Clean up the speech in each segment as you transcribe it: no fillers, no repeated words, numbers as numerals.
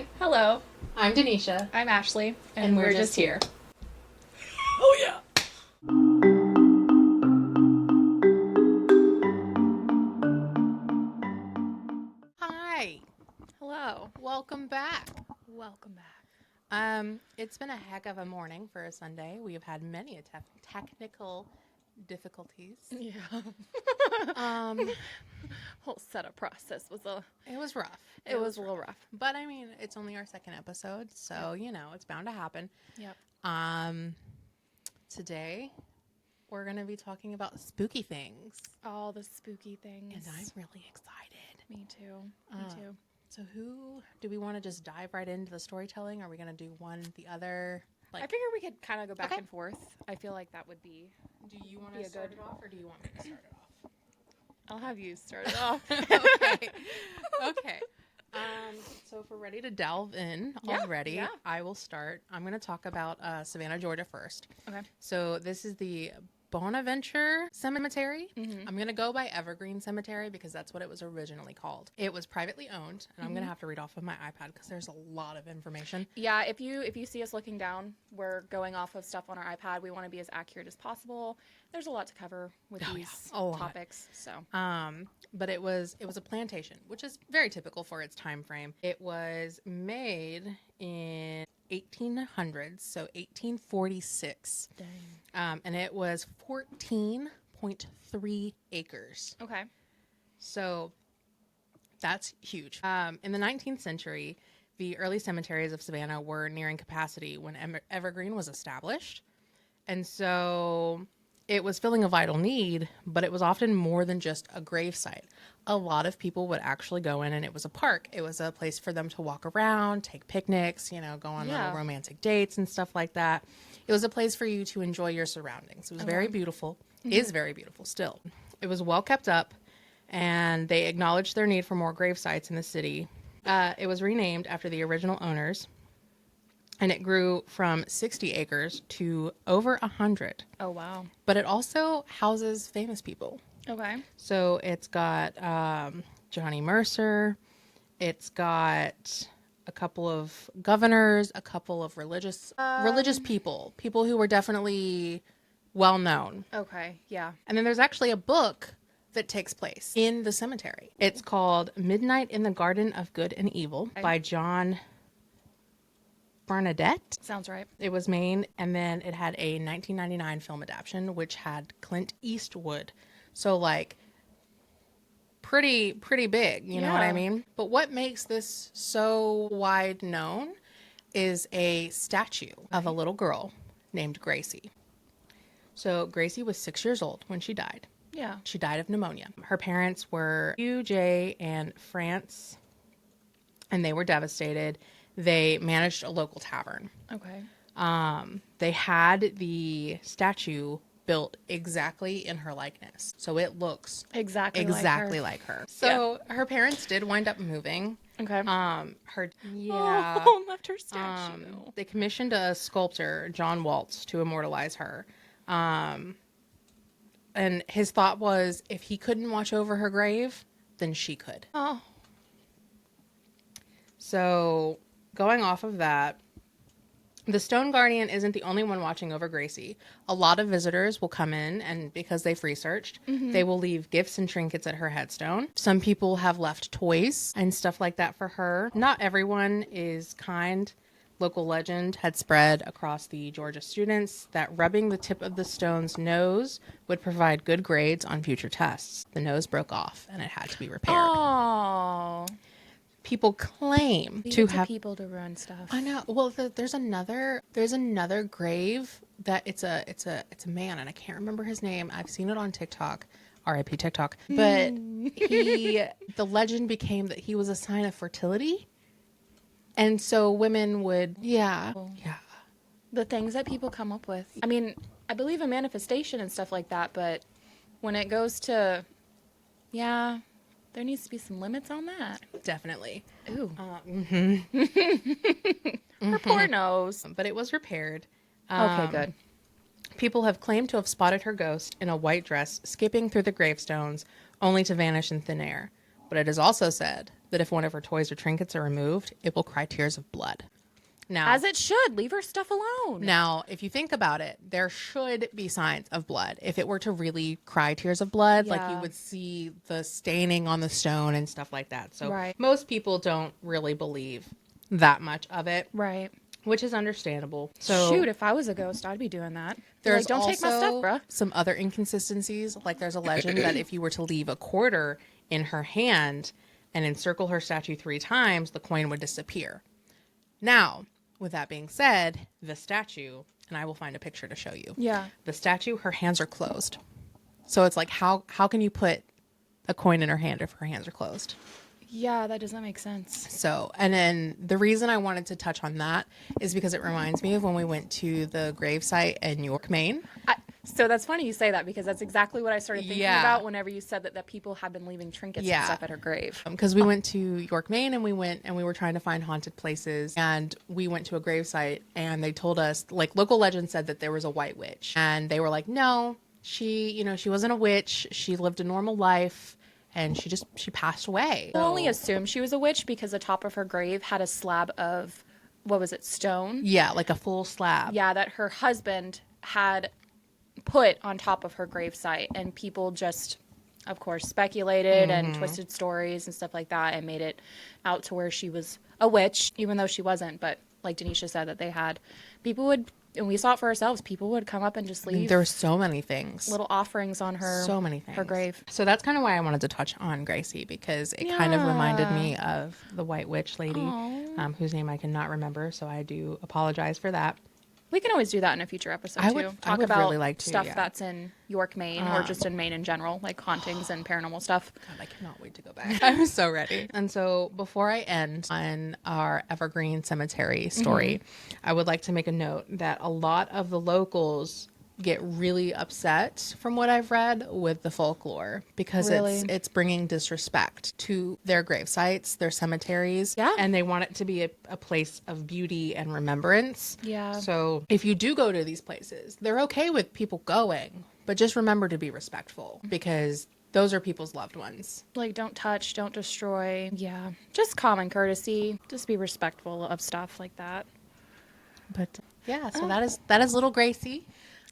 Hi. Hello. I'm Daneisha. I'm Ashley. And we're just here. Oh, yeah. Hi. Hello. Welcome back. Welcome back. It's been a heck of a morning for a Sunday. We have had many technical difficulties. Yeah. Whole setup process was It was rough. It was a little rough. But I mean, it's only our second episode, so it's bound to happen. Yep. Today we're gonna be talking about spooky things. All the spooky things. And I'm really excited. Me too. Me too. So do we want to just dive right into the storytelling? Are we going to do one, the other? I figure we could kind of go back Okay. and forth. I feel like that would be... Do you want to start it off, or do you want me to start it off? I'll have you start it off. Okay. So if we're ready to delve in already, I will start. I'm going to talk about Savannah, Georgia first. Okay. So this is the Bonaventure Cemetery. Mm-hmm. I'm going to go by Evergreen Cemetery because that's what it was originally called. It was privately owned, and I'm going to have to read off of my iPad because there's a lot of information. Yeah, if you see us looking down, we're going off of stuff on our iPad. We want to be as accurate as possible. There's a lot to cover with these topics. So, but it was a plantation, which is very typical for its time frame. It was made in 1800s, so 1846. dang. And it was 14.3 acres. Okay. So that's huge. In the 19th century, the early cemeteries of Savannah were nearing capacity when Evergreen was established. And so it was filling a vital need, but it was often more than just a grave site. A lot of people would actually go in, and it was a park. It was a place for them to walk around, take picnics, go on little romantic dates and stuff like that. It was a place for you to enjoy your surroundings. It was very beautiful, is very beautiful still. It was well kept up, and they acknowledged their need for more grave sites in the city. It was renamed after the original owners, and it grew from 60 acres to over 100. Oh, wow. But it also houses famous people. Okay. So it's got Johnny Mercer. It's got a couple of governors, a couple of religious people who were definitely well known. Okay. Yeah. And then there's actually a book that takes place in the cemetery. It's called Midnight in the Garden of Good and Evil by John Bernadette. Sounds right. It was made, and then it had a 1999 film adaptation, which had Clint Eastwood. So, pretty big, you know what I mean? But what makes this so wide known is a statue of a little girl named Gracie. So, Gracie was 6 years old when she died. Yeah. She died of pneumonia. Her parents were Hugh, Jay, and France, and they were devastated. They managed a local tavern. Okay. They had the statue built exactly in her likeness. So it looks exactly like her. So her parents did wind up moving. Okay. Oh, left her statue. They commissioned a sculptor, John Waltz, to immortalize her. And his thought was, if he couldn't watch over her grave, then she could. Oh. So going off of that, the Stone Guardian isn't the only one watching over Gracie. A lot of visitors will come in, and because they've researched, they will leave gifts and trinkets at her headstone. Some people have left toys and stuff like that for her. Not everyone is kind. Local legend had spread across the Georgia students that rubbing the tip of the stone's nose would provide good grades on future tests. The nose broke off, and it had to be repaired. Oh. People claim to have people to ruin stuff. I know. Well, there's another grave that it's a man, and I can't remember his name. I've seen it on TikTok, R.I.P. TikTok. But the legend became that he was a sign of fertility, and so women would the things that people come up with. I mean, I believe in manifestation and stuff like that, but when it goes to there needs to be some limits on that. Definitely. Ooh. Her poor nose. But it was repaired. Okay, good. People have claimed to have spotted her ghost in a white dress skipping through the gravestones, only to vanish in thin air. But it is also said that if one of her toys or trinkets are removed, it will cry tears of blood. Now, As it should. Leave her stuff alone. Now, if you think about it, there should be signs of blood. If it were to really cry tears of blood, like you would see the staining on the stone and stuff like that. So most people don't really believe that much of it. Right. Which is understandable. So shoot, if I was a ghost, I'd be doing that. There's like, don't take my stuff, bruh. Some other inconsistencies. Like there's a legend that if you were to leave a quarter in her hand and encircle her statue 3 times, the coin would disappear. Now, with that being said, the statue, and I will find a picture to show you. Yeah. The statue, her hands are closed. So it's like, how can you put a coin in her hand if her hands are closed? Yeah, that doesn't make sense. So, and then the reason I wanted to touch on that is because it reminds me of when we went to the gravesite in York, Maine. So that's funny you say that, because that's exactly what I started thinking about whenever you said that people had been leaving trinkets and stuff at her grave. Because we went to York, Maine, and we were trying to find haunted places, and we went to a gravesite, and they told us, like, local legend said that there was a white witch, and they were like, no, she wasn't a witch. She lived a normal life. And she passed away. I only assumed she was a witch because the top of her grave had a slab of, what was it, stone? Yeah, like a full slab. Yeah, that her husband had put on top of her gravesite. And people just, of course, speculated and twisted stories and stuff like that and made it out to where she was a witch, even though she wasn't. But like Daneisha said, that they had, people would, and we saw it for ourselves, people would come up and just leave. There were so many things. Little offerings on her. So many things. Her grave. So that's kind of why I wanted to touch on Gracie, because it kind of reminded me of the White Witch lady, whose name I cannot remember. So I do apologize for that. We can always do that in a future episode, too. I would about really like to, stuff that's in York, Maine, or just in Maine in general, like hauntings and paranormal stuff. God, I cannot wait to go back. I'm so ready. And so before I end on our Evergreen Cemetery story, I would like to make a note that a lot of the locals get really upset, from what I've read, with the folklore, because it's bringing disrespect to their grave sites, their cemeteries, and they want it to be a place of beauty and remembrance. Yeah. So if you do go to these places, they're okay with people going, but just remember to be respectful, because those are people's loved ones. Like, don't touch, don't destroy. Yeah. Just common courtesy. Just be respectful of stuff like that. But yeah, so that is little Gracie.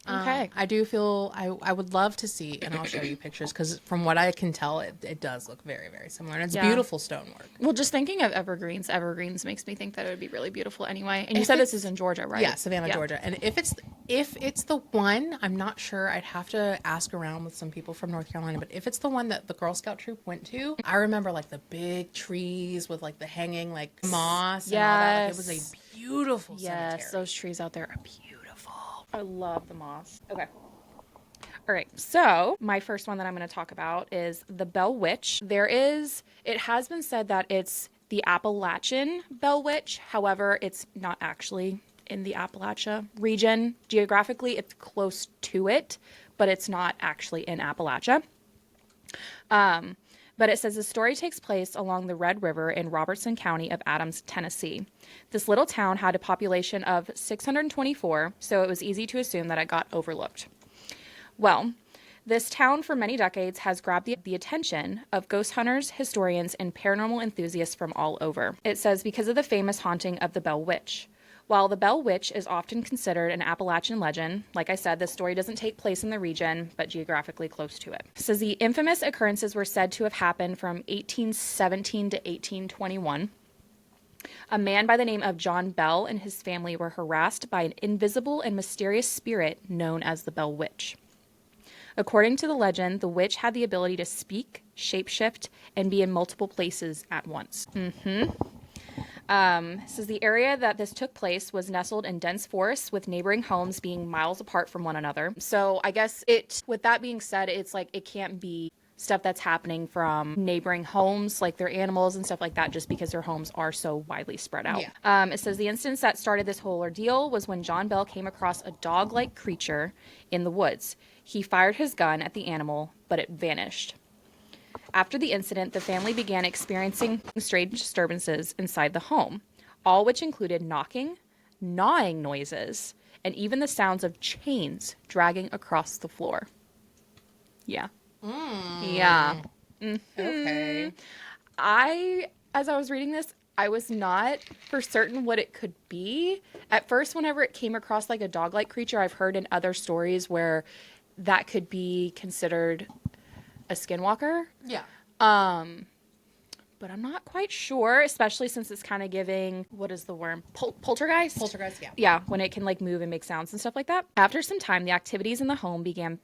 Okay. I do feel I would love to see, and I'll show you pictures, because from what I can tell, it does look very, very similar. And it's beautiful stonework. Well, just thinking of evergreens makes me think that it would be really beautiful anyway. And you said this is in Georgia, right? Yeah, Savannah, Georgia. And if it's the one, I'm not sure. I'd have to ask around with some people from North Carolina. But if it's the one that the Girl Scout troop went to, I remember like the big trees with like the hanging like moss and all that. Like, it was a beautiful cemetery. Yes, those trees out there are beautiful. I love the moss. Okay. All right. So my first one that I'm going to talk about is the Bell Witch. It has been said that it's the Appalachian Bell Witch. However, it's not actually in the Appalachia region. Geographically, it's close to it, but it's not actually in Appalachia. But it says the story takes place along the Red River in Robertson County of Adams, Tennessee. This little town had a population of 624, so it was easy to assume that it got overlooked. Well, this town for many decades has grabbed the attention of ghost hunters, historians, and paranormal enthusiasts from all over. It says because of the famous haunting of the Bell Witch. While the Bell Witch is often considered an Appalachian legend, like I said, the story doesn't take place in the region, but geographically close to it. It says the infamous occurrences were said to have happened from 1817 to 1821. A man by the name of John Bell and his family were harassed by an invisible and mysterious spirit known as the Bell Witch. According to the legend, the witch had the ability to speak, shapeshift, and be in multiple places at once. Says the area that this took place was nestled in dense forests with neighboring homes being miles apart from one another. So I guess with that being said, it's like it can't be stuff that's happening from neighboring homes, like their animals and stuff like that, just because their homes are so widely spread out. Yeah. It says the instance that started this whole ordeal was when John Bell came across a dog-like creature in the woods. He fired his gun at the animal, but it vanished. After the incident, the family began experiencing strange disturbances inside the home, all which included knocking, gnawing noises, and even the sounds of chains dragging across the floor. Yeah. Yeah. Mm-hmm. Okay. I as I was reading this, I was not for certain what it could be. At first, whenever it came across like a dog-like creature, I've heard in other stories where that could be considered a skinwalker. Yeah. But I'm not quite sure, especially since it's kind of giving, what is the worm? Poltergeist? Poltergeist, yeah. Yeah, when it can like move and make sounds and stuff like that. After some time, the activities in the home became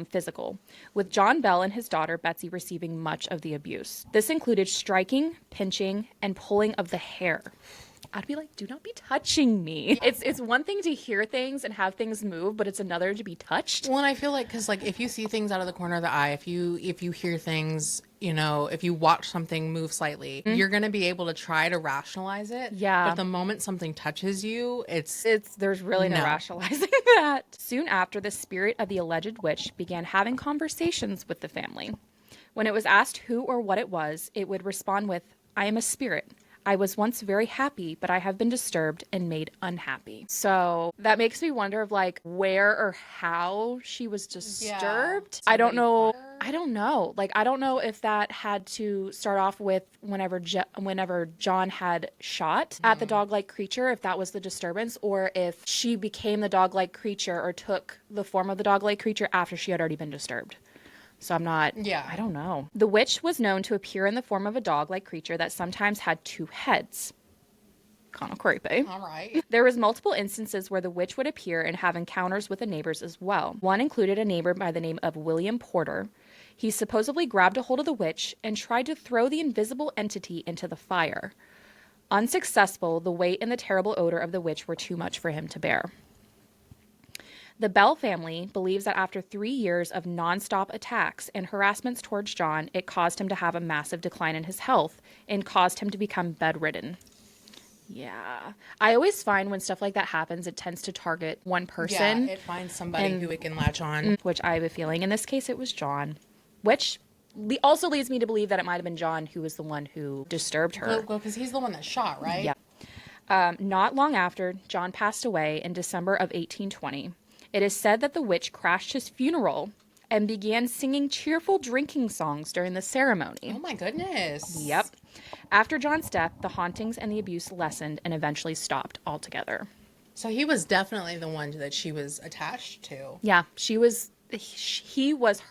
physical, with John Bell and his daughter Betsy receiving much of the abuse. This included striking, pinching, and pulling of the hair. I'd be like, do not be touching me. It's one thing to hear things and have things move, but it's another to be touched. Well, and I feel like, because like if you see things out of the corner of the eye, if you hear things, you know, if you watch something move slightly, you're going to be able to try to rationalize it. Yeah. But the moment something touches you, there's really no rationalizing that. Soon after, the spirit of the alleged witch began having conversations with the family. When it was asked who or what it was, it would respond with, "I am a spirit. I was once very happy, but I have been disturbed and made unhappy." So that makes me wonder of like where or how she was disturbed. I don't know. Like, I don't know if that had to start off with whenever John had shot at the dog-like creature, if that was the disturbance, or if she became the dog-like creature or took the form of the dog-like creature after she had already been disturbed. So I don't know. The witch was known to appear in the form of a dog-like creature that sometimes had two heads. Kind of creepy. all right. There was multiple instances where the witch would appear and have encounters with the neighbors as well. One included a neighbor by the name of William Porter. He supposedly grabbed a hold of the witch and tried to throw the invisible entity into the fire. Unsuccessful, the weight and the terrible odor of the witch were too much for him to bear. The Bell family believes that after 3 years of nonstop attacks and harassments towards John, it caused him to have a massive decline in his health and caused him to become bedridden. Yeah. I always find when stuff like that happens, it tends to target one person. Yeah, it finds somebody who it can latch on. Which I have a feeling in this case it was John. Which also leads me to believe that it might have been John who was the one who disturbed her. Well, because he's the one that shot, right? Yeah. Not long after, John passed away in December of 1820. It is said that the witch crashed his funeral and began singing cheerful drinking songs during the ceremony. Oh my goodness. Yep. After John's death, the hauntings and the abuse lessened and eventually stopped altogether. So he was definitely the one that she was attached to. Yeah, he was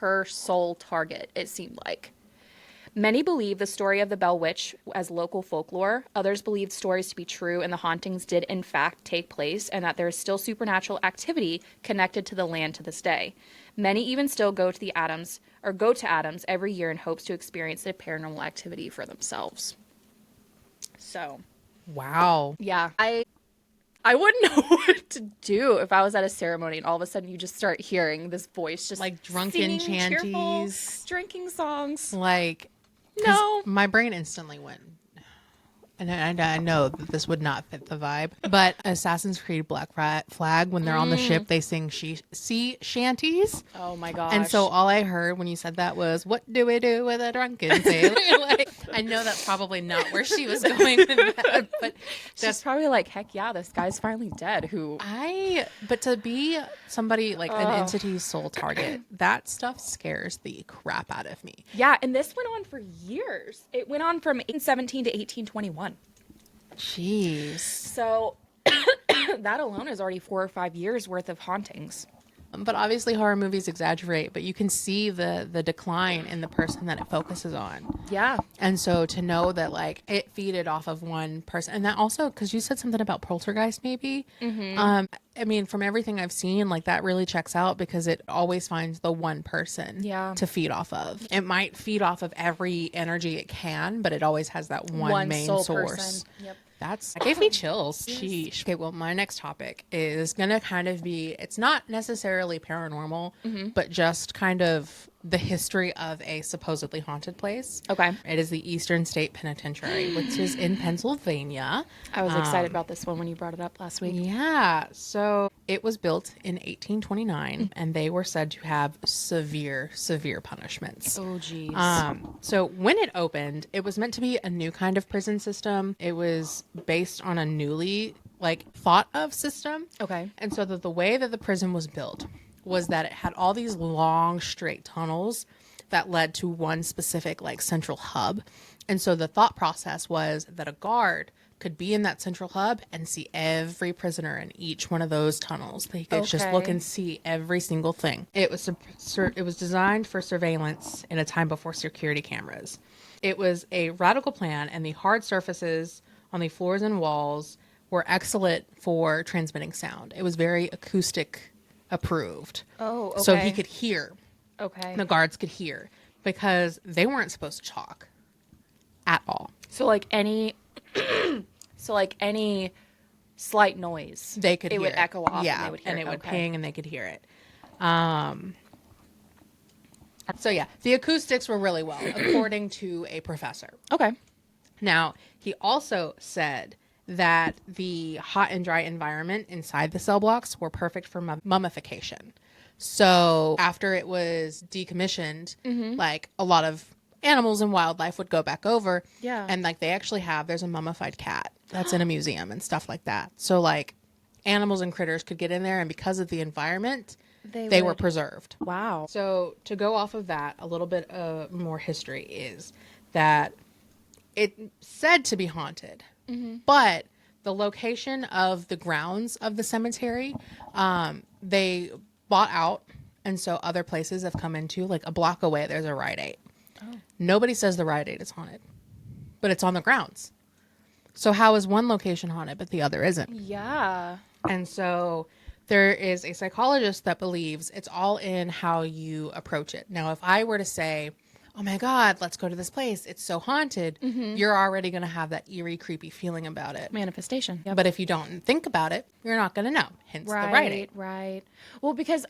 her sole target, it seemed like. Many believe the story of the Bell Witch as local folklore. Others believe stories to be true and the hauntings did in fact take place and that there is still supernatural activity connected to the land to this day. Many even still go to Adams every year in hopes to experience the paranormal activity for themselves. So, wow. Yeah, I wouldn't know what to do if I was at a ceremony and all of a sudden you just start hearing this voice just like drunken chanties, drinking songs. Like, no, my brain instantly went. And I know that this would not fit the vibe, but Assassin's Creed Black Flag, when they're on the ship, they sing sea shanties. Oh my gosh. And so all I heard when you said that was, "What do we do with a drunken sailor?" Like, I know that's probably not where she was going with that, but she's probably like, heck yeah, this guy's finally dead. But to be somebody like an entity's sole target, that stuff scares the crap out of me. Yeah, and this went on for years. It went on from 1817 to 1821. Jeez. So that alone is already 4 or 5 years worth of hauntings. But obviously horror movies exaggerate, but you can see the decline in the person that it focuses on. Yeah. And so to know that like it feeded off of one person, and that also, because you said something about poltergeist maybe. Mm-hmm. I mean, from everything I've seen, like that really checks out because it always finds the one person to feed off of. It might feed off of every energy it can, but it always has that one main source. Person. Yep. That gave me chills. Sheesh. Okay, well, my next topic is going to kind of be, it's not necessarily paranormal, but just kind of the history of a supposedly haunted place. Okay. It is the Eastern State Penitentiary, which is in Pennsylvania. I was excited about this one when you brought it up last week. Yeah. So it was built in 1829, and they were said to have severe punishments. Oh, geez. So when it opened, it was meant to be a new kind of prison system. It was based on a newly thought of system. Okay. And so the way that the prison was built was that it had all these long straight tunnels that led to one specific central hub. And so the thought process was that a guard could be in that central hub and see every prisoner in each one of those tunnels. They could just look and see every single thing. It was designed for surveillance in a time before security cameras. It was a radical plan, and the hard surfaces on the floors and walls were excellent for transmitting sound. It was very acoustic approved. Oh, okay. So he could hear. Okay. The guards could hear because they weren't supposed to talk at all. So like any slight noise, they could hear it would echo off. Yeah, and they would hear and it would okay. ping, and they could hear it. So yeah, the acoustics were really well, according to a professor. Okay. Now, he also said that the hot and dry environment inside the cell blocks were perfect for mummification. So after it was decommissioned, like a lot of animals and wildlife would go back over. Yeah. And like they actually there's a mummified cat that's in a museum and stuff like that. So like animals and critters could get in there, and because of the environment, they were preserved. Wow. So to go off of that, a little bit more history is that it's said to be haunted, but the location of the grounds of the cemetery, they bought out, and so other places have come into, like a block away, there's a Rite Aid. Oh. Nobody says the Rite Aid is haunted, but it's on the grounds. So how is one location haunted, but the other isn't? Yeah. And so there is a psychologist that believes it's all in how you approach it. Now, if I were to say, oh my God, let's go to this place, it's so haunted, you're already going to have that eerie, creepy feeling about it. Manifestation. Yep. But if you don't think about it, you're not going to know. Hence the Rite Aid. Right. Well, because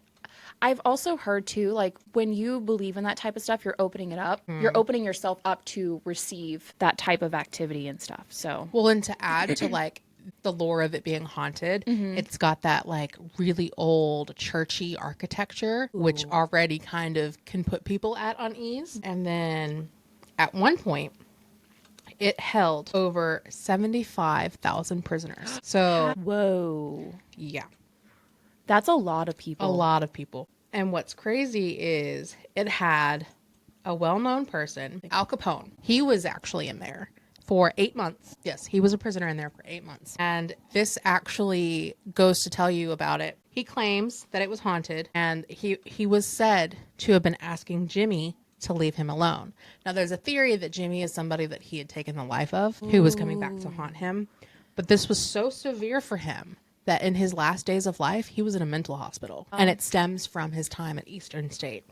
I've also heard too, like when you believe in that type of stuff, you're opening it up. You're opening yourself up to receive that type of activity and stuff. So, well, and to add to like the lore of it being haunted, it's got that like really old churchy architecture, which already kind of can put people at unease. And then at one point, it held over 75,000 prisoners. So, whoa. Yeah. That's a lot of people. A lot of people. And what's crazy is it had a well-known person, Al Capone. He was actually in there for 8 months. Yes, he was a prisoner in there for 8 months. And this actually goes to tell you about it. He claims that it was haunted, and he was said to have been asking Jimmy to leave him alone. Now, there's a theory that Jimmy is somebody that he had taken the life of, who was coming back to haunt him. But this was so severe for him that in his last days of life, he was in a mental hospital. And it stems from his time at Eastern State.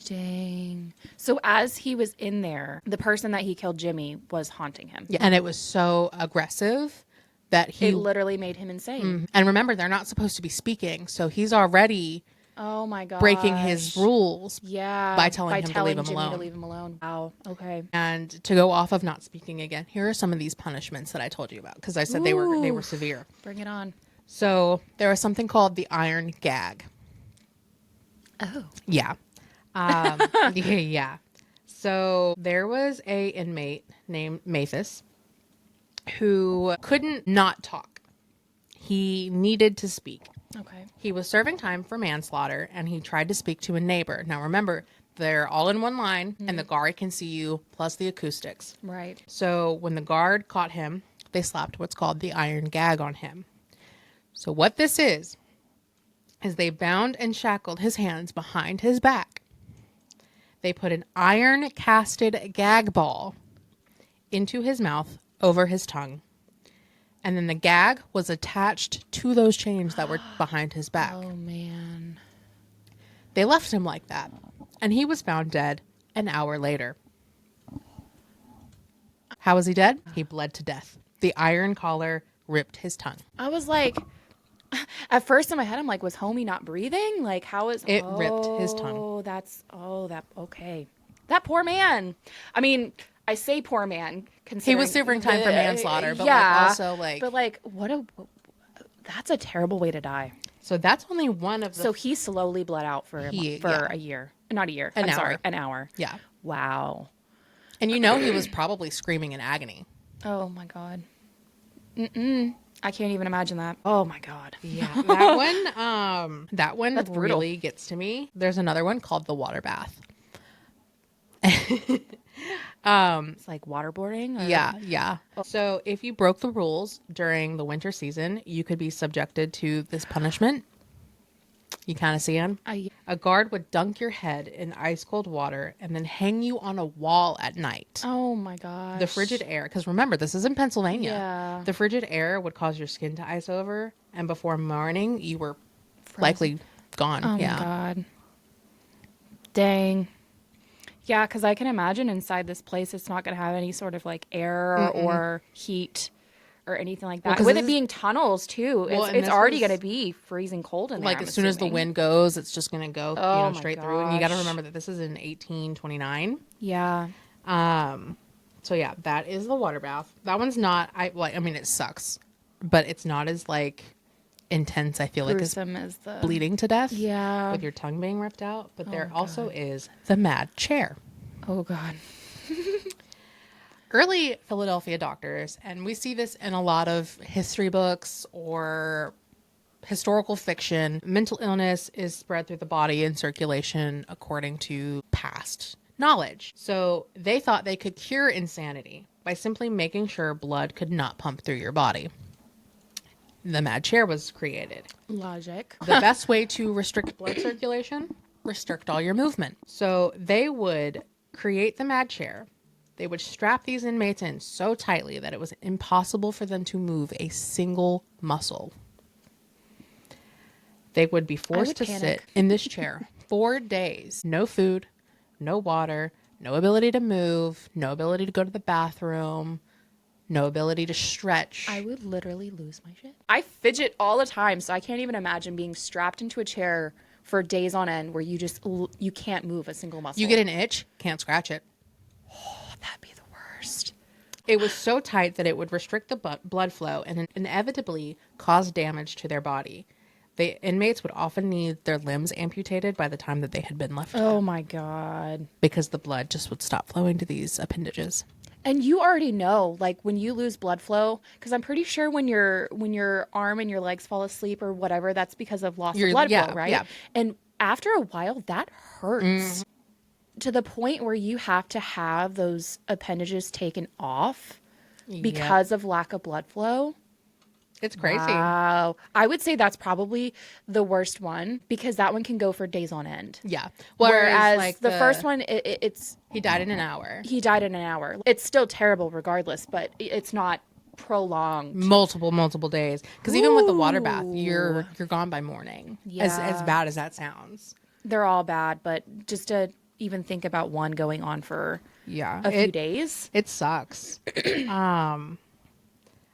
Dang. So as he was in there, the person that he killed, Jimmy, was haunting him. Yeah. And it was so aggressive that it literally made him insane. And remember, they're not supposed to be speaking. So he's already oh my god, breaking his rules. Yeah. By telling him Jimmy to leave him alone. Wow. Okay. And to go off of not speaking again, here are some of these punishments that I told you about, because I said they were severe. Bring it on. So there was something called the iron gag. Oh. Yeah. Yeah. So there was a inmate named Mathis who couldn't not talk. He needed to speak. Okay. He was serving time for manslaughter, and he tried to speak to a neighbor. Now remember, they're all in one line, and the guard can see you, plus the acoustics. Right. So when the guard caught him, they slapped what's called the iron gag on him. So what this is they bound and shackled his hands behind his back. They put an iron casted gag ball into his mouth over his tongue. And then the gag was attached to those chains that were behind his back. Oh, man. They left him like that. And he was found dead an hour later. How was he dead? He bled to death. The iron collar ripped his tongue. I was like, at first in my head, I'm like, was homie not breathing? Like, how is it ripped his tongue? Okay. That poor man. I mean, I say poor man. He was serving time for manslaughter, but that's a terrible way to die. So that's only one of the. So he slowly bled out for a year. Not a year. An hour. An hour. Yeah. Wow. And he was probably screaming in agony. Oh my God. I can't even imagine that. Oh my God. Yeah. That one That's brutal. really gets to me. There's another one called the water bath. It's like waterboarding? Or... Yeah, yeah. So if you broke the rules during the winter season, you could be subjected to this punishment. You kind of see him? A guard would dunk your head in ice cold water and then hang you on a wall at night. Oh my gosh. The frigid air, because remember, this is in Pennsylvania. Yeah. The frigid air would cause your skin to ice over, and before morning, you were likely gone. Oh my God. Dang. Yeah, because I can imagine inside this place, it's not going to have any sort of like air or heat or anything like that. With it being tunnels too, it's already going to be freezing cold in there. Like as soon as the wind goes, it's just going to go straight through. And you got to remember that this is in 1829. Yeah. So yeah, that is the water bath. That one's not. I mean, it sucks, but it's not as like intense. I feel gruesome like as the bleeding to death. Yeah. With your tongue being ripped out. But there also is the mad chair. Oh God. Early Philadelphia doctors, and we see this in a lot of history books or historical fiction, mental illness is spread through the body and circulation according to past knowledge. So they thought they could cure insanity by simply making sure blood could not pump through your body. The mad chair was created. Logic. The best way to restrict blood circulation, restrict all your movement. So they would create the mad chair. They would strap these inmates in so tightly that it was impossible for them to move a single muscle. They would be forced to sit in this chair 4 days. No food, no water, no ability to move, no ability to go to the bathroom, no ability to stretch. I would literally lose my shit. I fidget all the time, so I can't even imagine being strapped into a chair for days on end where you can't move a single muscle. You get an itch, can't scratch it. That'd be the worst. It was so tight that it would restrict the blood flow and inevitably cause damage to their body. The inmates would often need their limbs amputated by the time that they had been left. Oh my God. Because the blood just would stop flowing to these appendages. And you already know, like when you lose blood flow, because I'm pretty sure when your arm and your legs fall asleep or whatever, that's because of loss of blood flow, right? Yeah. And after a while, that hurts. To the point where you have to have those appendages taken off because of lack of blood flow. It's crazy. Wow. I would say that's probably the worst one because that one can go for days on end. Yeah. Whereas like the first one, it's... He died in an hour. He died in an hour. It's still terrible regardless, but it's not prolonged. Multiple days. Because even with the water bath, you're gone by morning. Yeah. As bad as that sounds. They're all bad, but just to even think about one going on for a few days. It sucks.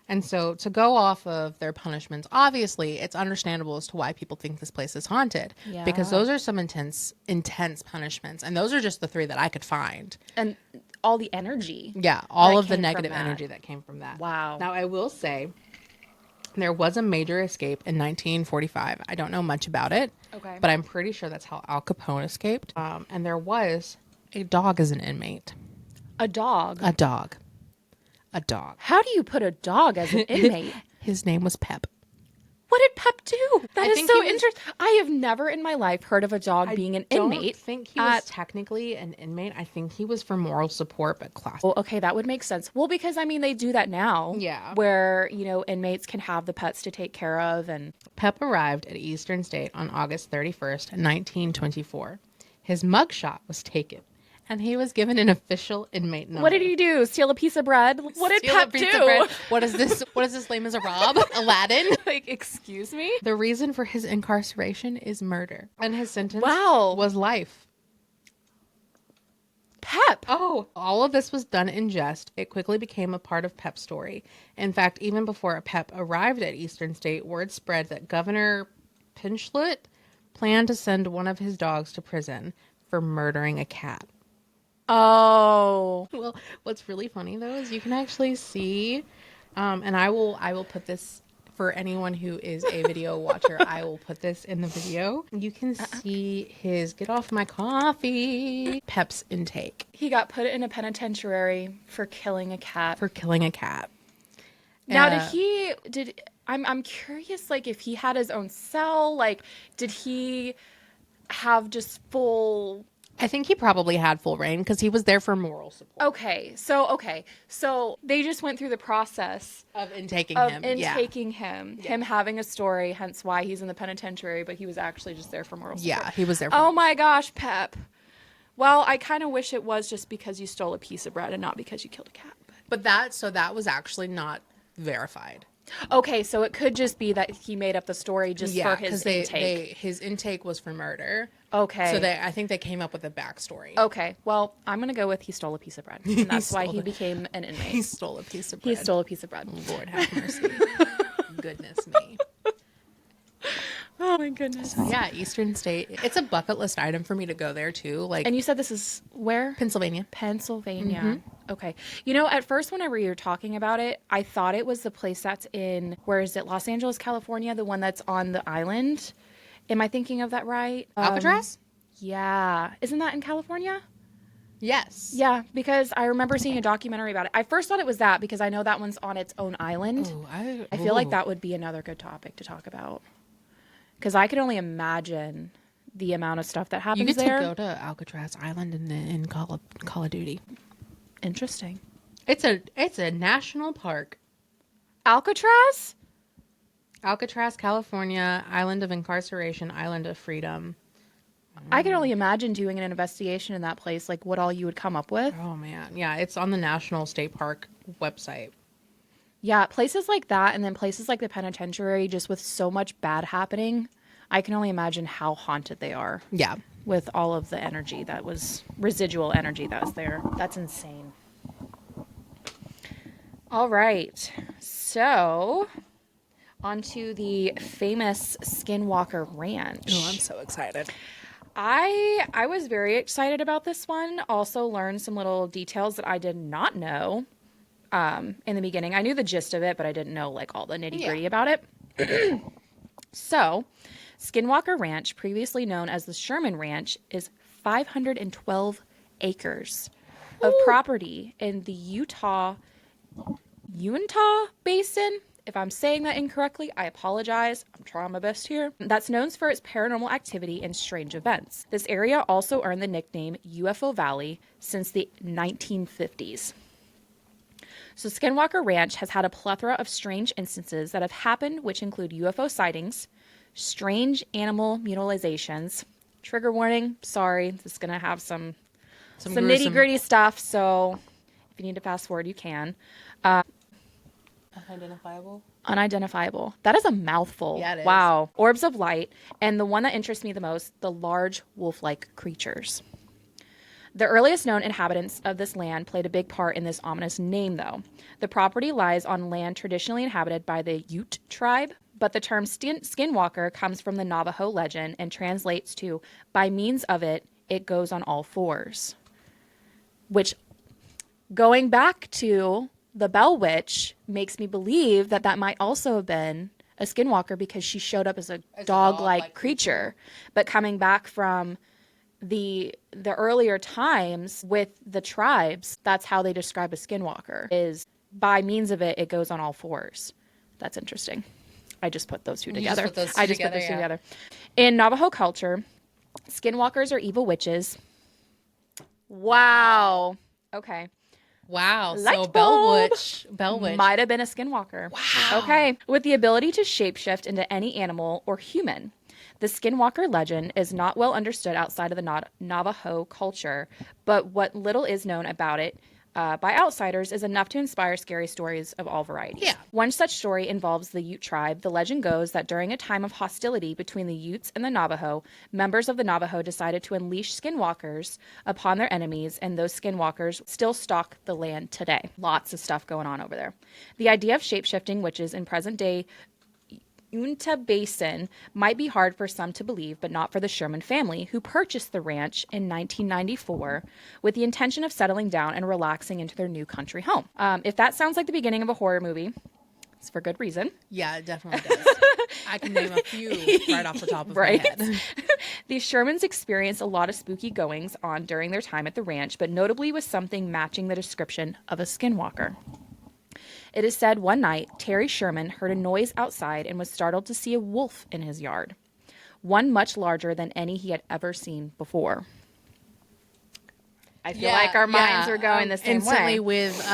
And so to go off of their punishments, obviously it's understandable as to why people think this place is haunted. Yeah. Because those are some intense punishments. And those are just the 3 that I could find. And all the energy. Yeah. All of the negative energy that came from that. Wow. Now I will say there was a major escape in 1945. I don't know much about it. Okay. But I'm pretty sure that's how Al Capone escaped. And there was a dog as an inmate. A dog? A dog. A dog. How do you put a dog as an inmate? His name was Pep. What did Pep do? That is so interesting. I have never in my life heard of a dog being an inmate. I don't think he was technically an inmate. I think he was for moral support, but class. Oh, okay, that would make sense. Well, because, I mean, they do that now. Yeah. Where, inmates can have the pets to take care of. And Pep arrived at Eastern State on August 31st, 1924. His mugshot was taken. And he was given an official inmate number. What did he do? Steal a piece of bread? What did Pep do? What is this? What is this? Lame as a Rob? Aladdin? Like, excuse me? The reason for his incarceration is murder. And his sentence was life. Pep! Oh, all of this was done in jest. It quickly became a part of Pep's story. In fact, even before Pep arrived at Eastern State, word spread that Governor Pinchlet planned to send one of his dogs to prison for murdering a cat. Oh. Well, what's really funny though is you can actually see, and I will put this for anyone who is a video watcher. I will put this in the video. You can see his get off my coffee Pep's intake. He got put in a penitentiary for killing a cat. Now, I'm curious, like, if he had his own cell, like, did he have just full I think he probably had full reign because he was there for moral support. Okay. So they just went through the process Of intaking of him. intaking him, Yeah. him having a story, hence why he's in the penitentiary, but he was actually just there for moral support. Yeah, he was there for Oh my gosh, Pep. Well, I kind of wish it was just because you stole a piece of bread and not because you killed a cat. But that was actually not verified. Okay, so it could just be that he made up the story just for his intake. His intake was for murder. Okay. So I think they came up with a backstory. Okay, well, I'm going to go with he stole a piece of bread. And that's why he became an inmate. He stole a piece of bread. He stole a piece of bread. Lord have mercy. Goodness me. Oh my goodness. So yeah, Eastern State. It's a bucket list item for me to go there too. Like, And you said this is where? Pennsylvania. Pennsylvania. Mm-hmm. Okay. You know, at first, whenever you were talking about it, I thought it was the place that's in, where is it? Los Angeles, California, the one that's on the island. Am I thinking of that right? Alcatraz? Yeah. Isn't that in California? Yes. Yeah, because I remember seeing a documentary about it. I first thought it was that because I know that one's on its own island. Ooh, I feel like that would be another good topic to talk about. Because I could only imagine the amount of stuff that happens You get there. to go to Alcatraz Island in Call of Duty. Interesting. It's a national park. Alcatraz? Alcatraz, California, island of incarceration, island of freedom. I could only imagine doing an investigation in that place, like what all you would come up with. Oh man, yeah, it's on the National State Park website. Yeah, places like that, and then places like the penitentiary, just with so much bad happening, I can only imagine how haunted they are. Yeah. With all of the energy that was, residual energy that was there. That's insane. All right, so on to the famous Skinwalker Ranch. Oh, I'm so excited. I was very excited about this one. Also learned some little details that I did not know in the beginning. I knew the gist of it, but I didn't know like all the nitty gritty about it. So, Skinwalker Ranch, previously known as the Sherman Ranch, is 512 acres of property in the Uintah Basin. If I'm saying that incorrectly, I apologize. I'm trying my best here. That's known for its paranormal activity and strange events. This area also earned the nickname UFO Valley since the 1950s. So Skinwalker Ranch has had a plethora of strange instances that have happened, which include UFO sightings, strange animal mutilations. Trigger warning, sorry, this is going to have some nitty-gritty stuff, so if you need to fast forward, you can. Unidentifiable. That is a mouthful. Yeah, it is. Wow. Orbs of light, and the one that interests me the most, the large wolf-like creatures. The earliest known inhabitants of this land played a big part in this ominous name, though. The property lies on land traditionally inhabited by the Ute tribe, but the term skinwalker comes from the Navajo legend and translates to, by means of it, it goes on all fours. Which, going back to the Bell Witch, makes me believe that that might also have been a skinwalker because she showed up as a dog-like creature. But coming back from the earlier times with the tribes, that's how they describe a skinwalker, is by means of it, it goes on all fours. That's interesting. I just put those two together. Put those two together. In Navajo culture, skinwalkers are evil witches. Wow. Okay. Wow. Light so bulb. Bell Witch Might have been a skinwalker. Wow. Okay. With the ability to shapeshift into any animal or human. The skinwalker legend is not well understood outside of the Navajo culture, but what little is known about it by outsiders is enough to inspire scary stories of all varieties. Yeah. One such story involves the Ute tribe. The legend goes that during a time of hostility between the Utes and the Navajo, members of the Navajo decided to unleash skinwalkers upon their enemies, and those skinwalkers still stalk the land today. Lots of stuff going on over there. The idea of shapeshifting witches in present-day Uintah Basin might be hard for some to believe, but not for the Sherman family, who purchased the ranch in 1994 with the intention of settling down and relaxing into their new country home. If that sounds like the beginning of a horror movie, it's for good reason. Yeah, it definitely does. I can name a few right off the top of my head. The Shermans experienced a lot of spooky goings on during their time at the ranch, but notably with something matching the description of a skinwalker. It is said one night, Terry Sherman heard a noise outside and was startled to see a wolf in his yard, one much larger than any he had ever seen before. I feel like our minds were going the same instantly way. with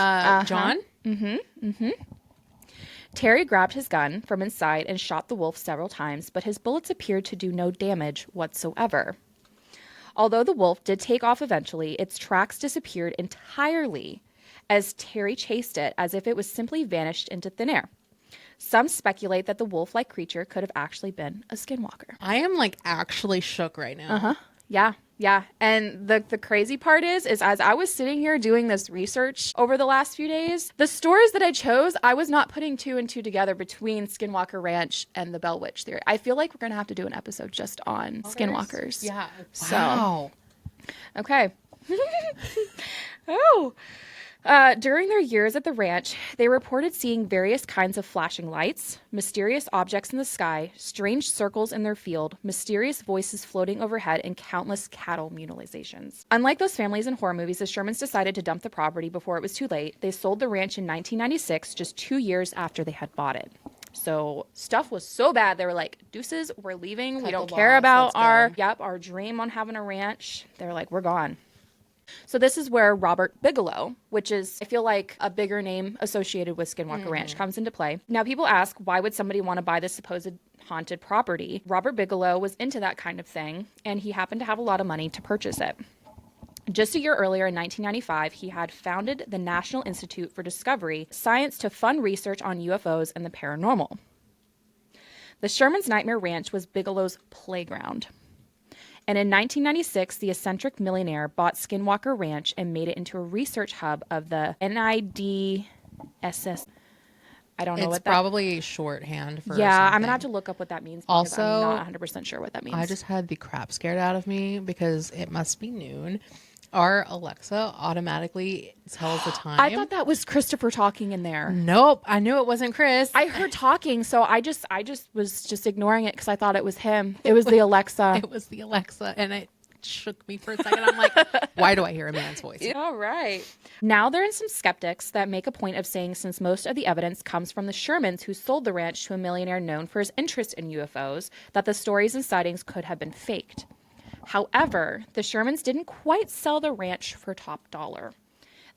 John. Terry grabbed his gun from inside and shot the wolf several times, but his bullets appeared to do no damage whatsoever. Although the wolf did take off eventually, its tracks disappeared entirely as Terry chased it as if it was simply vanished into thin air. Some speculate that the wolf-like creature could have actually been a skinwalker. I am like actually shook right now. Yeah. And the crazy part is as I was sitting here doing this research over the last few days, the stories that I chose, I was not putting two and two together between Skinwalker Ranch and the Bell Witch theory. I feel like we're going to have to do an episode just on skinwalkers. Yeah. Wow. Okay. During their years at the ranch, they reported seeing various kinds of flashing lights, mysterious objects in the sky, strange circles in their field, mysterious voices floating overhead, and countless cattle mutilations. Unlike those families in horror movies, the Shermans decided to dump the property before it was too late. They sold the ranch in 1996, just 2 years after they had bought it. So stuff was so bad, they were like, deuces, we're leaving. We don't care about our dream on having a ranch. They're like, we're gone. So this is where Robert Bigelow, which is, I feel like, a bigger name associated with Skinwalker Ranch, comes into play. Now, people ask, why would somebody want to buy this supposed haunted property? Robert Bigelow was into that kind of thing, and he happened to have a lot of money to purchase it. Just a year earlier, in 1995, he had founded the National Institute for Discovery Science to fund research on UFOs and the paranormal. The Sherman's Nightmare Ranch was Bigelow's playground. And in 1996, the eccentric millionaire bought Skinwalker Ranch and made it into a research hub of the NIDSS. I don't know what that... It's probably shorthand for Yeah, something. I'm going to have to look up what that means because also, I'm not 100% sure what that means. I just had the crap scared out of me because it must be noon. Our Alexa automatically tells the time. I thought that was Christopher talking in there. Nope, I knew it wasn't Chris. I heard talking, so I just was just ignoring it because I thought it was him. It was the Alexa. It was the Alexa, and it shook me for a second. I'm like, why do I hear a man's voice? All right. Now there are some skeptics that make a point of saying since most of the evidence comes from the Shermans who sold the ranch to a millionaire known for his interest in UFOs, that the stories and sightings could have been faked. However, the Shermans didn't quite sell the ranch for top dollar.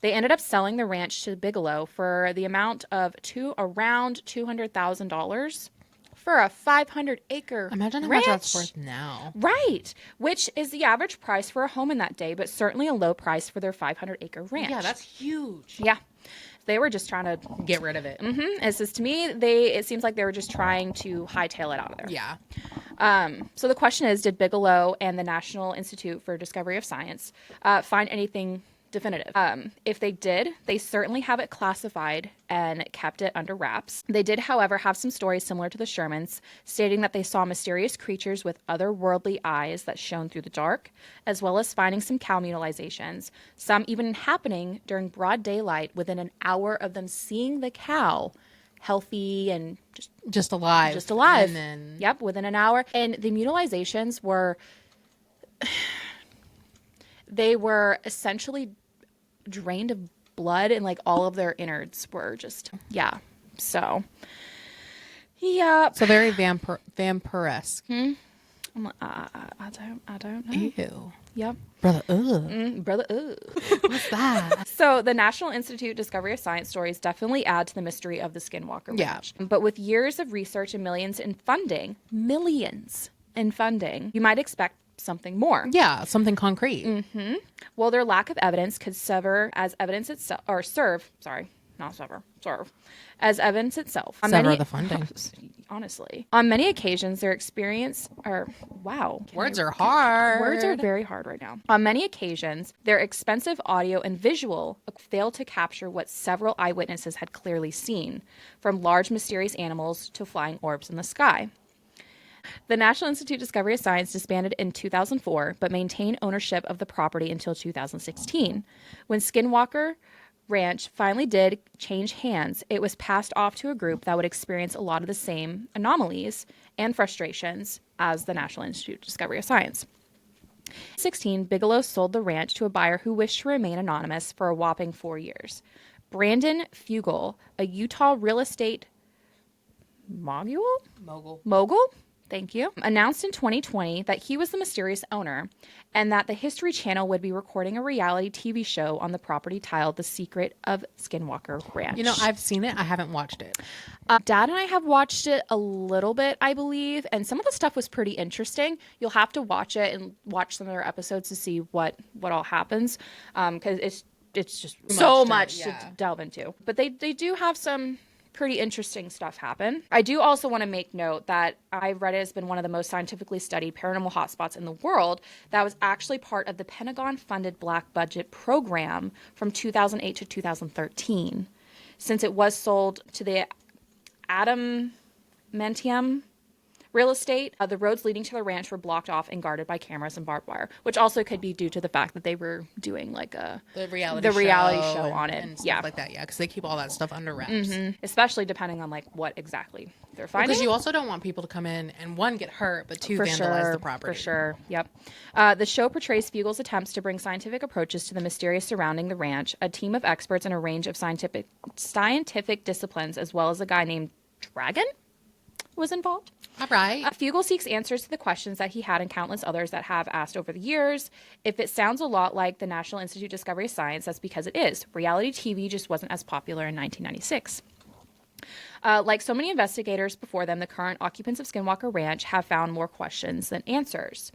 They ended up selling the ranch to Bigelow for the amount of around $200,000 for a 500-acre Imagine how ranch. much that's worth now. Right, which is the average price for a home in that day, but certainly a low price for their 500-acre ranch. Yeah, that's huge. Yeah. They were just trying to get rid of it. It says to me, it seems like they were just trying to hightail it out of there. Yeah. So the question is, did Bigelow and the National Institute for Discovery of Science find anything definitive? If they did, they certainly have it classified and kept it under wraps. They did, however, have some stories similar to the Shermans, stating that they saw mysterious creatures with otherworldly eyes that shone through the dark, as well as finding some cow mutilations, some even happening during broad daylight within an hour of them seeing the cow healthy and just alive. And then... Yep, within an hour. And the mutilations were... they were essentially drained of blood, and like all of their innards were just... Yeah. So... Yeah. So very vampiresque. I don't know. Ew. Yep. Brother, ugh. Brother, ugh. What's that? So the National Institute Discovery of Science stories definitely add to the mystery of the Skinwalker Ranch. Yeah. But with years of research and millions in funding, you might expect something more. Yeah, something concrete. Well, their lack of evidence could serve as evidence itself, serve as evidence itself. Sever the funding. Honestly. On many occasions, their experience Words are hard. Words are very hard right now. On many occasions, their expensive audio and visual failed to capture what several eyewitnesses had clearly seen, from large mysterious animals to flying orbs in the sky. The National Institute Discovery of Science disbanded in 2004, but maintained ownership of the property until 2016. When Skinwalker Ranch finally did change hands, it was passed off to a group that would experience a lot of the same anomalies and frustrations as the National Institute Discovery of Science. In 2016, Bigelow sold the ranch to a buyer who wished to remain anonymous for a whopping 4 years. Brandon Fugel, a Utah real estate mogul? thank you, announced in 2020 that he was the mysterious owner and that the History Channel would be recording a reality TV show on the property titled The Secret of Skinwalker Ranch. You know, I've seen it. I haven't watched it. Dad and I have watched it a little bit, I believe, and some of the stuff was pretty interesting. You'll have to watch it and watch some of their episodes to see what all happens, because it's just so much to delve into. But they do have some pretty interesting stuff happen. I do also want to make note that I've read it has been one of the most scientifically studied paranormal hotspots in the world that was actually part of the Pentagon-funded Black Budget program from 2008 to 2013. Since it was sold to the adamantium real estate, the roads leading to the ranch were blocked off and guarded by cameras and barbed wire, which also could be due to the fact that they were doing like the reality show on it, and stuff like that. Yeah, because they keep all that stuff under wraps, especially depending on like what exactly they're finding. Because you also don't want people to come in and one, get hurt, but two, vandalize the property. For sure. Yep. The show portrays Fugel's attempts to bring scientific approaches to the mysterious surrounding the ranch, a team of experts in a range of scientific disciplines, as well as a guy named Dragon was involved. All right. Fugel seeks answers to the questions that he had and countless others that have asked over the years. If it sounds a lot like the National Institute Discovery of Science, that's because it is. Reality TV just wasn't as popular in 1996. Like so many investigators before them, the current occupants of Skinwalker Ranch have found more questions than answers.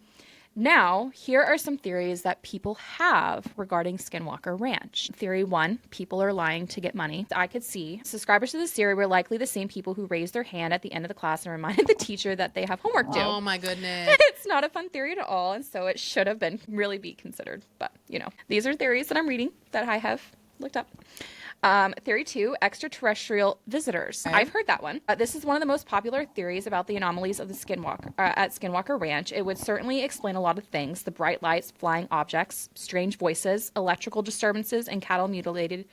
Now, here are some theories that people have regarding Skinwalker Ranch. Theory 1, people are lying to get money. I could see subscribers to this theory were likely the same people who raised their hand at the end of the class and reminded the teacher that they have homework due. Oh my goodness. It's not a fun theory at all, and so it should have been really be considered. But, you know, these are theories that I'm reading that I have looked up. Theory 2, extraterrestrial visitors. Okay. I've heard that one. This is one of the most popular theories about the anomalies of the at Skinwalker Ranch. It would certainly explain a lot of things: the bright lights, flying objects, strange voices, electrical disturbances, and cattle mutilated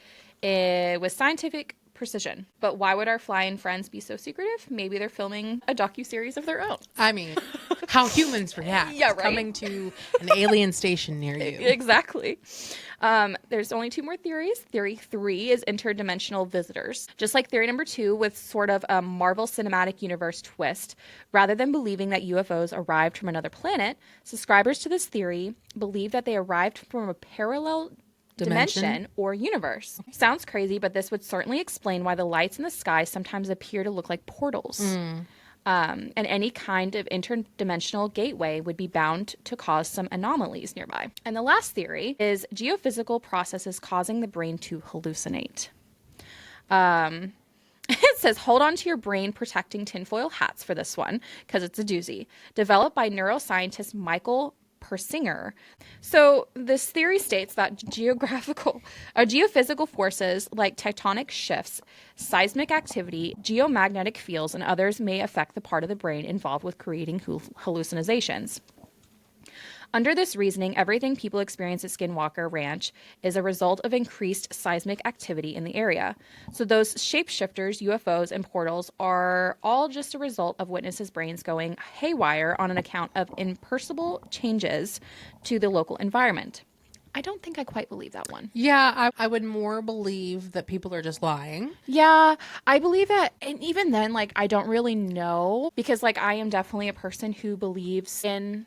with scientific precision. But why would our flying friends be so secretive? Maybe they're filming a docuseries of their own. I mean, how humans react. Yeah, right. Coming to an alien station near you. Exactly. There's only 2 more theories. Theory 3 is interdimensional visitors. Just like theory number 2, with sort of a Marvel Cinematic Universe twist, rather than believing that UFOs arrived from another planet, subscribers to this theory believe that they arrived from a parallel dimension or universe. Sounds crazy, but this would certainly explain why the lights in the sky sometimes appear to look like portals. And any kind of interdimensional gateway would be bound to cause some anomalies nearby. And the last theory is geophysical processes causing the brain to hallucinate. It says, hold on to your brain protecting tinfoil hats for this one, because it's a doozy. Developed by neuroscientist Michael Persinger. So this theory states that geophysical forces like tectonic shifts, seismic activity, geomagnetic fields, and others may affect the part of the brain involved with creating hallucinations. Under this reasoning, everything people experience at Skinwalker Ranch is a result of increased seismic activity in the area. So those shapeshifters, UFOs, and portals are all just a result of witnesses' brains going haywire on an account of imperceptible changes to the local environment. I don't think I quite believe that one. Yeah, I would more believe that people are just lying. Yeah, I believe that. And even then, like, I don't really know, because, like, I am definitely a person who believes in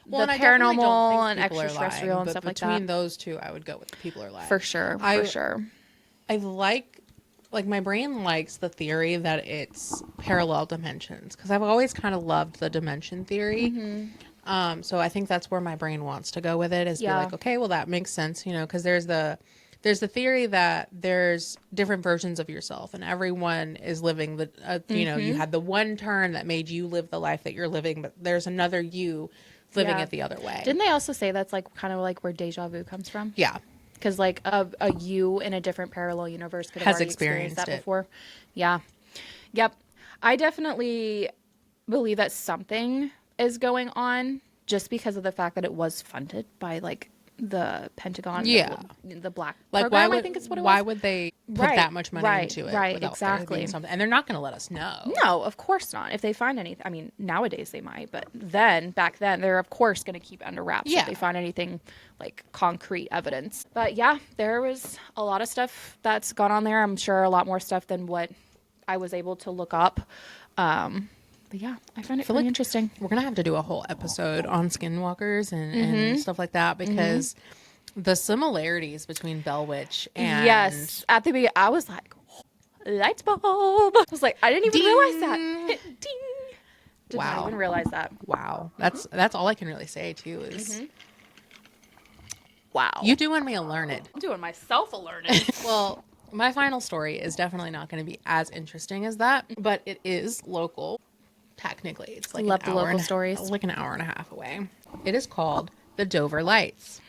well, the paranormal and extraterrestrial lying, and stuff like that. Between those two, I would go with people are lying. For sure, for sure. I like my brain likes the theory that it's parallel dimensions, because I've always kind of loved the dimension theory. Mm-hmm. So I think that's where my brain wants to go with it, is be like, okay, well, that makes sense, you know, because there's the theory that there's different versions of yourself, and everyone is living the, you know, you had the one turn that made you live the life that you're living, but there's another you living it the other way. Didn't they also say that's like kind of like where deja vu comes from? Yeah. Because like a you in a different parallel universe could have already experienced that before. Yeah. Yep. I definitely believe that something is going on, just because of the fact that it was funded by like the Pentagon, the Black program, I think it's what it was. Why would they put that much money into it? Right, exactly. Something? And they're not going to let us know. No, of course not. If they find anything, I mean, nowadays they might, but back then, they're of course going to keep it under wraps if they find anything like concrete evidence. But yeah, there was a lot of stuff that's gone on there. I'm sure a lot more stuff than what I was able to look up. But yeah, I find it feel pretty like interesting. We're going to have to do a whole episode on skinwalkers and stuff like that because the similarities between Bell Witch and... Yes. At the beginning, I was like, light bulb. I was like, I didn't even realize that. Ding. Did not even realize that. Wow. That's all I can really say, too, is... Wow. You doing me a learned. I'm doing myself a learned. Well, my final story is definitely not going to be as interesting as that, but it is local. Technically, it's like Love the local stories. Like an hour and a half away. It is called the Dover Lights.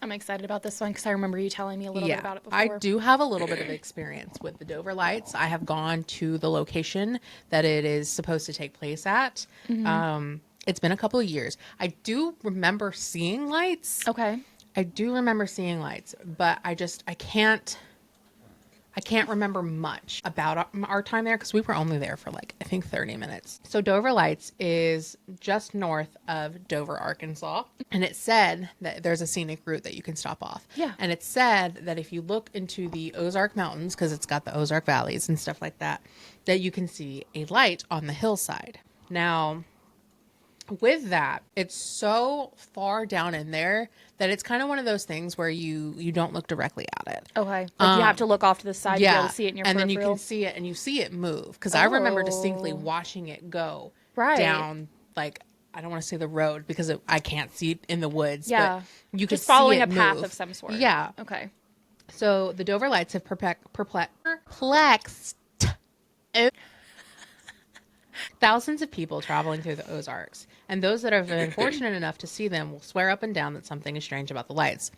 I'm excited about this one because I remember you telling me a little bit about it before. I do have a little bit of experience with the Dover Lights. I have gone to the location that it is supposed to take place at. It's been a couple of years. I do remember seeing lights. Okay. I do remember seeing lights, but I can't remember much about our time there because we were only there for like, I think 30 minutes. So Dover Lights is just north of Dover, Arkansas. And it said that there's a scenic route that you can stop off. Yeah. And it said that if you look into the Ozark Mountains, because it's got the Ozark Valleys and stuff like that, that you can see a light on the hillside. Now, with that, it's so far down in there that it's kind of one of those things where you don't look directly at it. Okay. Like you have to look off to the side to be able to see it in your and peripheral. then you can see it and you see it move. Because I remember distinctly watching it go down, like, I don't want to say the road because I can't see it in the woods. Yeah. But you just could following see it a path move. of some sort. Yeah. Okay. So the Dover Lights have perplexed thousands of people traveling through the Ozarks, and those that have been fortunate enough to see them will swear up and down that something is strange about the lights.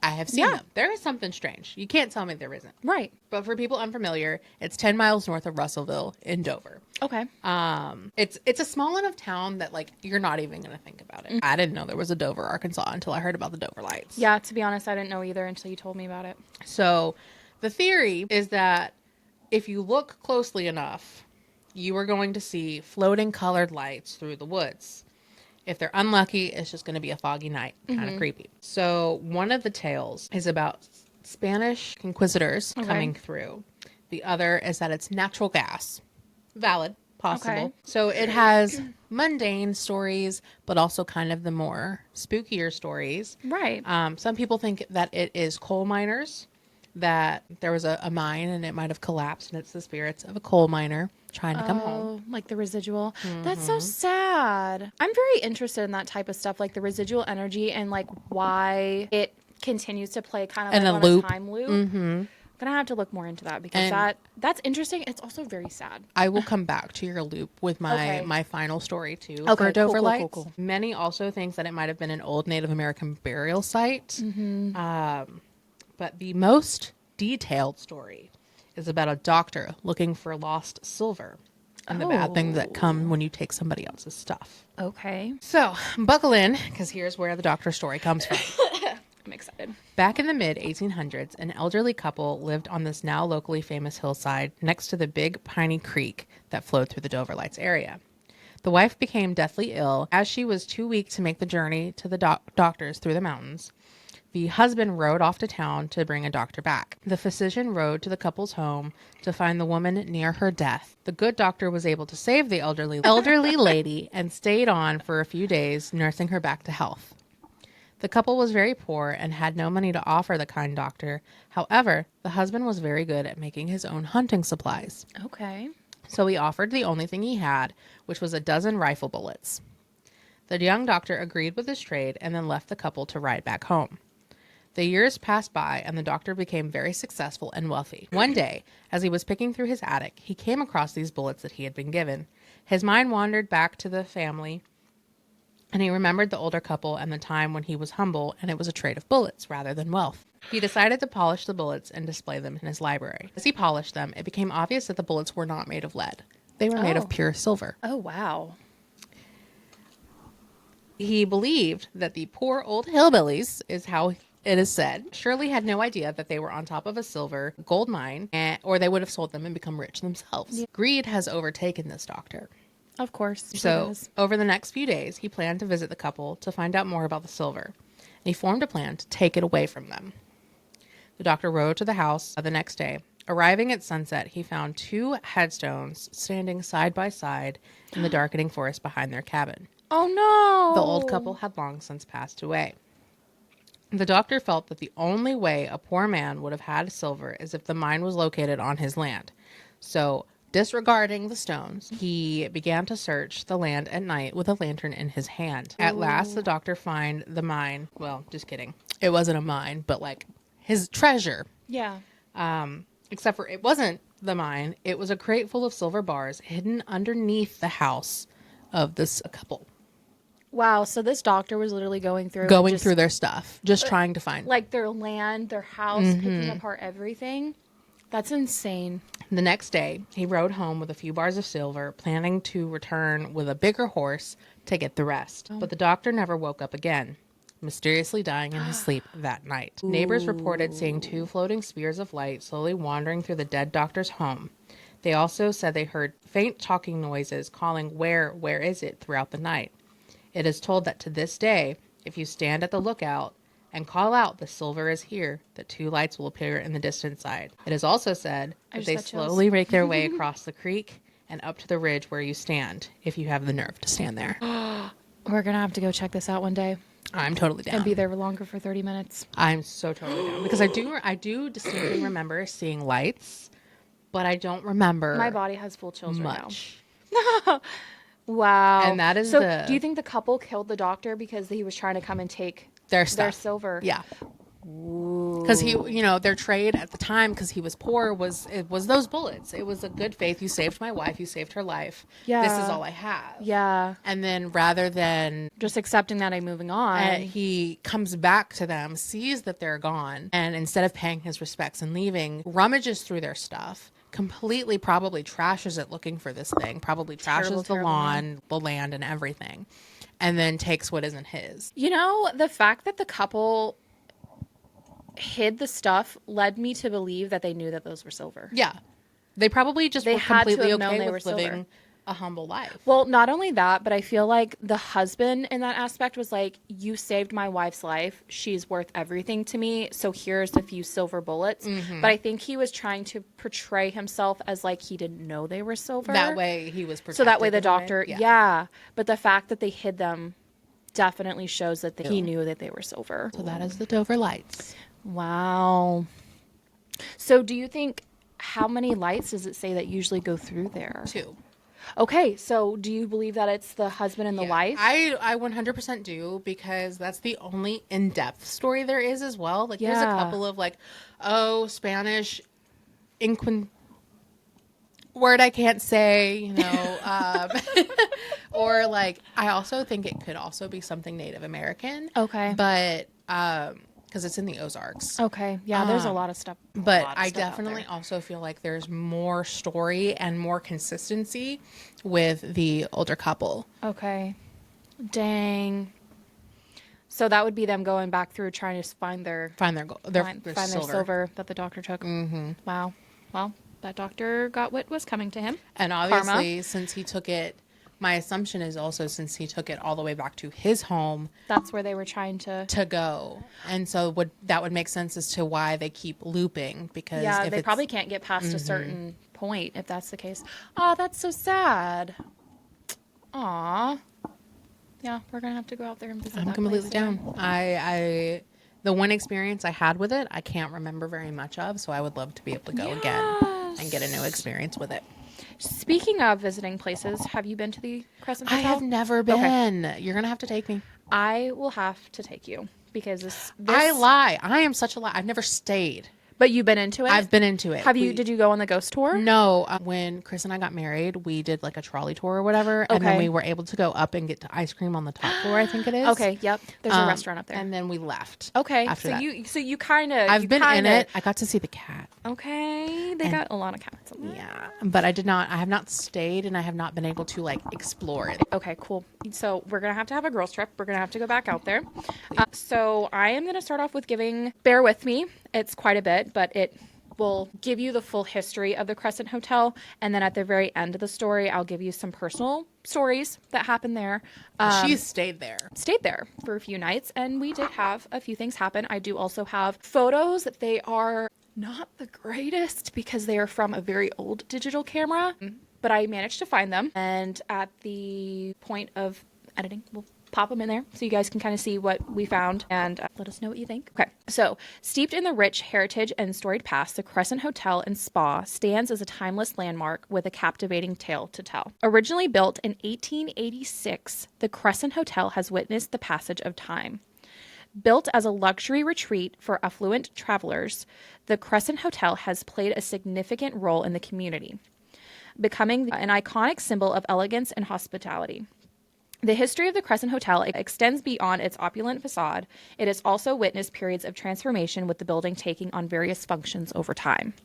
I have seen them. There is something strange. You can't tell me there isn't. Right. But for people unfamiliar, it's 10 miles north of Russellville in Dover. Okay. It's a small enough town that like you're not even going to think about it. I didn't know there was a Dover, Arkansas until I heard about the Dover Lights. Yeah, to be honest, I didn't know either until you told me about it. So the theory is that if you look closely enough, you are going to see floating colored lights through the woods. If they're unlucky, it's just going to be a foggy night. Kind of creepy. So one of the tales is about Spanish inquisitors coming through. The other is that it's natural gas. Valid. Possible. Okay. So it has mundane stories, but also kind of the more spookier stories. Right. Some people think that it is coal miners, that there was a mine and it might have collapsed and it's the spirits of a coal miner trying to come home. Like the residual. That's so sad. I'm very interested in that type of stuff, like the residual energy and like why it continues to play kind of in like a on loop. a time loop. I'm gonna have to look more into that because that's interesting. It's also very sad. I will come back to your loop with my final story too. Okay, for Dover cool, Lights. cool. Many also think that it might have been an old Native American burial site. But the most detailed story is about a doctor looking for lost silver and the bad things that come when you take somebody else's stuff. Okay. So buckle in, because here's where the doctor story comes from. I'm excited. Back in the mid-1800s, an elderly couple lived on this now locally famous hillside next to the big piney creek that flowed through the Dover Lights area. The wife became deathly ill as she was too weak to make the journey to the doctors through the mountains. The husband rode off to town to bring a doctor back. The physician rode to the couple's home to find the woman near her death. The good doctor was able to save the elderly lady and stayed on for a few days, nursing her back to health. The couple was very poor and had no money to offer the kind doctor. However, the husband was very good at making his own hunting supplies. Okay. So he offered the only thing he had, which was a dozen rifle bullets. The young doctor agreed with his trade and then left the couple to ride back home. The years passed by, and the doctor became very successful and wealthy. One day, as he was picking through his attic, he came across these bullets that he had been given. His mind wandered back to the family, and he remembered the older couple and the time when he was humble, and it was a trade of bullets rather than wealth. He decided to polish the bullets and display them in his library. As he polished them, it became obvious that the bullets were not made of lead. They were made of pure silver. Oh, wow. He believed that the poor old hillbillies, is how it is said, surely had no idea that they were on top of a silver gold mine, or they would have sold them and become rich themselves. Yeah. Greed has overtaken this doctor. Of course. So over the next few days, he planned to visit the couple to find out more about the silver. And he formed a plan to take it away from them. The doctor rode to the house the next day Arriving at sunset, he found 2 headstones standing side by side in the darkening forest behind their cabin. Oh, no. The old couple had long since passed away. The doctor felt that the only way a poor man would have had silver is if the mine was located on his land. So, disregarding the stones, he began to search the land at night with a lantern in his hand. At last, the doctor found the mine. Well, just kidding. It wasn't a mine, but like his treasure. Yeah. Except for it wasn't the mine. It was a crate full of silver bars hidden underneath the house of this couple. Wow. So this doctor was literally going through Their stuff, just trying to find like their land, their house, picking apart everything. That's insane. The next day, he rode home with a few bars of silver, planning to return with a bigger horse to get the rest. But the doctor never woke up again, mysteriously dying in his sleep that night. Neighbors reported seeing 2 floating spheres of light slowly wandering through the dead doctor's home. They also said they heard faint talking noises calling, where is it?" throughout the night. It is told that to this day, if you stand at the lookout and call out, "The silver is here," the 2 lights will appear in the distant side. It is also said that they slowly make their way across the creek and up to the ridge where you stand, if you have the nerve to stand there. We're going to have to go check this out one day. I'm totally down. And be there longer for 30 minutes. I'm so totally down. Because I do distinctly remember seeing lights, but I don't remember My body has full chills much. right now. Wow. And that is so do you think the couple killed the doctor because he was trying to come and take their stuff. Their silver? Yeah. Because he, their trade at the time, because he was poor, was those bullets. It was a good faith. You saved my wife. You saved her life. Yeah. This is all I have. Yeah. And then rather than just accepting that and moving on, he comes back to them, sees that they're gone, and instead of paying his respects and leaving, rummages through their stuff, completely probably trashes it looking for this thing, probably trashes the lawn, the land, and everything, and then takes what isn't his. The fact that the couple hid the stuff led me to believe that they knew that those were silver. Yeah. They probably just were completely okay with living silver. A humble life. Well, not only that, but I feel like the husband in that aspect was like, "You saved my wife's life. She's worth everything to me. So here's a few silver bullets." But I think he was trying to portray himself as like he didn't know they were silver. That way he was protected. So that way the doctor, yeah. But the fact that they hid them definitely shows that he knew that they were silver. So that is the Dover lights. Wow. So do you think, how many lights does it say that usually go through there? 2. Okay, so do you believe that it's the husband and the wife? I 100% do, because that's the only in-depth story there is as well. Like, there's a couple of, like, Spanish word I can't say, or, like, I also think it could also be something Native American. Okay. But, because it's in the Ozarks. Okay, yeah, there's a lot of stuff. But I definitely also feel like there's more story and more consistency with the older couple. Okay. Dang. So that would be them going back through trying to find their silver that the doctor took. Mm-hmm. Wow. Well, that doctor got what was coming to him. And obviously, since he took it, my assumption is also since he took it all the way back to his home. That's where they were trying to go. And so that would make sense as to why they keep looping. Because if they probably can't get past a certain point if that's the case. Oh, that's so sad. Aw. Yeah, we're going to have to go out there and visit that place. I'm completely down. The one experience I had with it, I can't remember very much of. So I would love to be able to go again and get a new experience with it. Speaking of visiting places, have you been to the Crescent Hotel? I have never been. Okay. You're going to have to take me. I will have to take you because this I lie. I am such a lie. I've never stayed. But you've been into it? I've been into it. Did you go on the ghost tour? No. When Chris and I got married, we did like a trolley tour or whatever. Okay. And then we were able to go up and get to ice cream on the top floor, I think it is. Okay. Yep. There's a restaurant up there. And then we left. Okay. After that. You kind of. I've been in it. I got to see the cat. Okay. They got a lot of cats in there. Yeah. But I have not stayed and I have not been able to like explore it. Okay, cool. So we're going to have a girls trip. We're going to have to go back out there. So I am going to start off with bear with me. It's quite a bit, but it will give you the full history of the Crescent Hotel. And then at the very end of the story, I'll give you some personal stories that happened there. She stayed there. Stayed there for a few nights. And we did have a few things happen. I do also have photos. They are not the greatest because they are from a very old digital camera, but I managed to find them. And at the point of editing, we'll pop them in there so you guys can kind of see what we found and let us know what you think. Okay, so steeped in the rich heritage and storied past, the Crescent Hotel and Spa stands as a timeless landmark with a captivating tale to tell. Originally built in 1886, the Crescent Hotel has witnessed the passage of time. Built as a luxury retreat for affluent travelers, the Crescent Hotel has played a significant role in the community, becoming an iconic symbol of elegance and hospitality. The history of the Crescent Hotel extends beyond its opulent facade. It has also witnessed periods of transformation, with the building taking on various functions over time.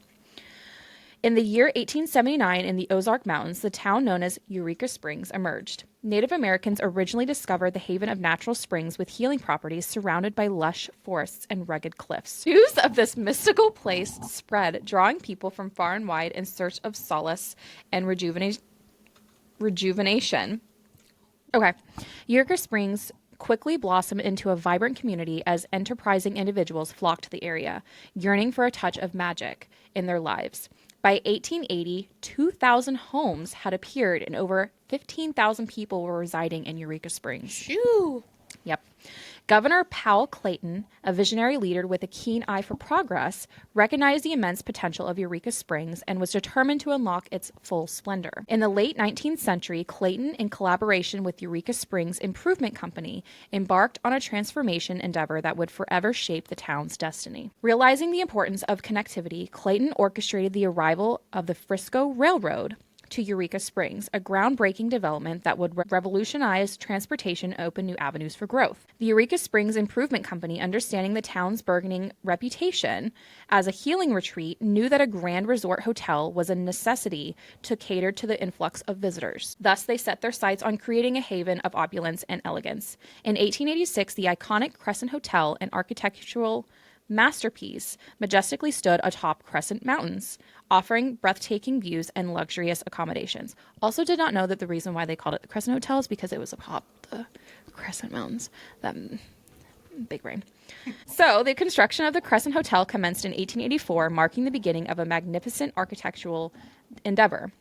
In the year 1879, in the Ozark Mountains, the town known as Eureka Springs emerged. Native Americans originally discovered the haven of natural springs with healing properties surrounded by lush forests and rugged cliffs. News of this mystical place spread, drawing people from far and wide in search of solace and rejuvenation. Okay. Eureka Springs quickly blossomed into a vibrant community as enterprising individuals flocked to the area, yearning for a touch of magic in their lives. By 1880, 2,000 homes had appeared and over 15,000 people were residing in Eureka Springs. Shoo! Yep. Governor Powell Clayton, a visionary leader with a keen eye for progress, recognized the immense potential of Eureka Springs and was determined to unlock its full splendor. In the late 19th century, Clayton, in collaboration with Eureka Springs Improvement Company, embarked on a transformation endeavor that would forever shape the town's destiny. Realizing the importance of connectivity, Clayton orchestrated the arrival of the Frisco Railroad to Eureka Springs, a groundbreaking development that would revolutionize transportation and open new avenues for growth. The Eureka Springs Improvement Company, understanding the town's burgeoning reputation as a healing retreat, knew that a grand resort hotel was a necessity to cater to the influx of visitors. Thus, they set their sights on creating a haven of opulence and elegance. In 1886, the iconic Crescent Hotel, an architectural masterpiece, majestically stood atop Crescent Mountains, offering breathtaking views and luxurious accommodations. Also did not know that the reason why they called it the Crescent Hotel is because it was atop the Crescent Mountains. That big brain. So the construction of the Crescent Hotel commenced in 1884, marking the beginning of a magnificent architectural endeavor.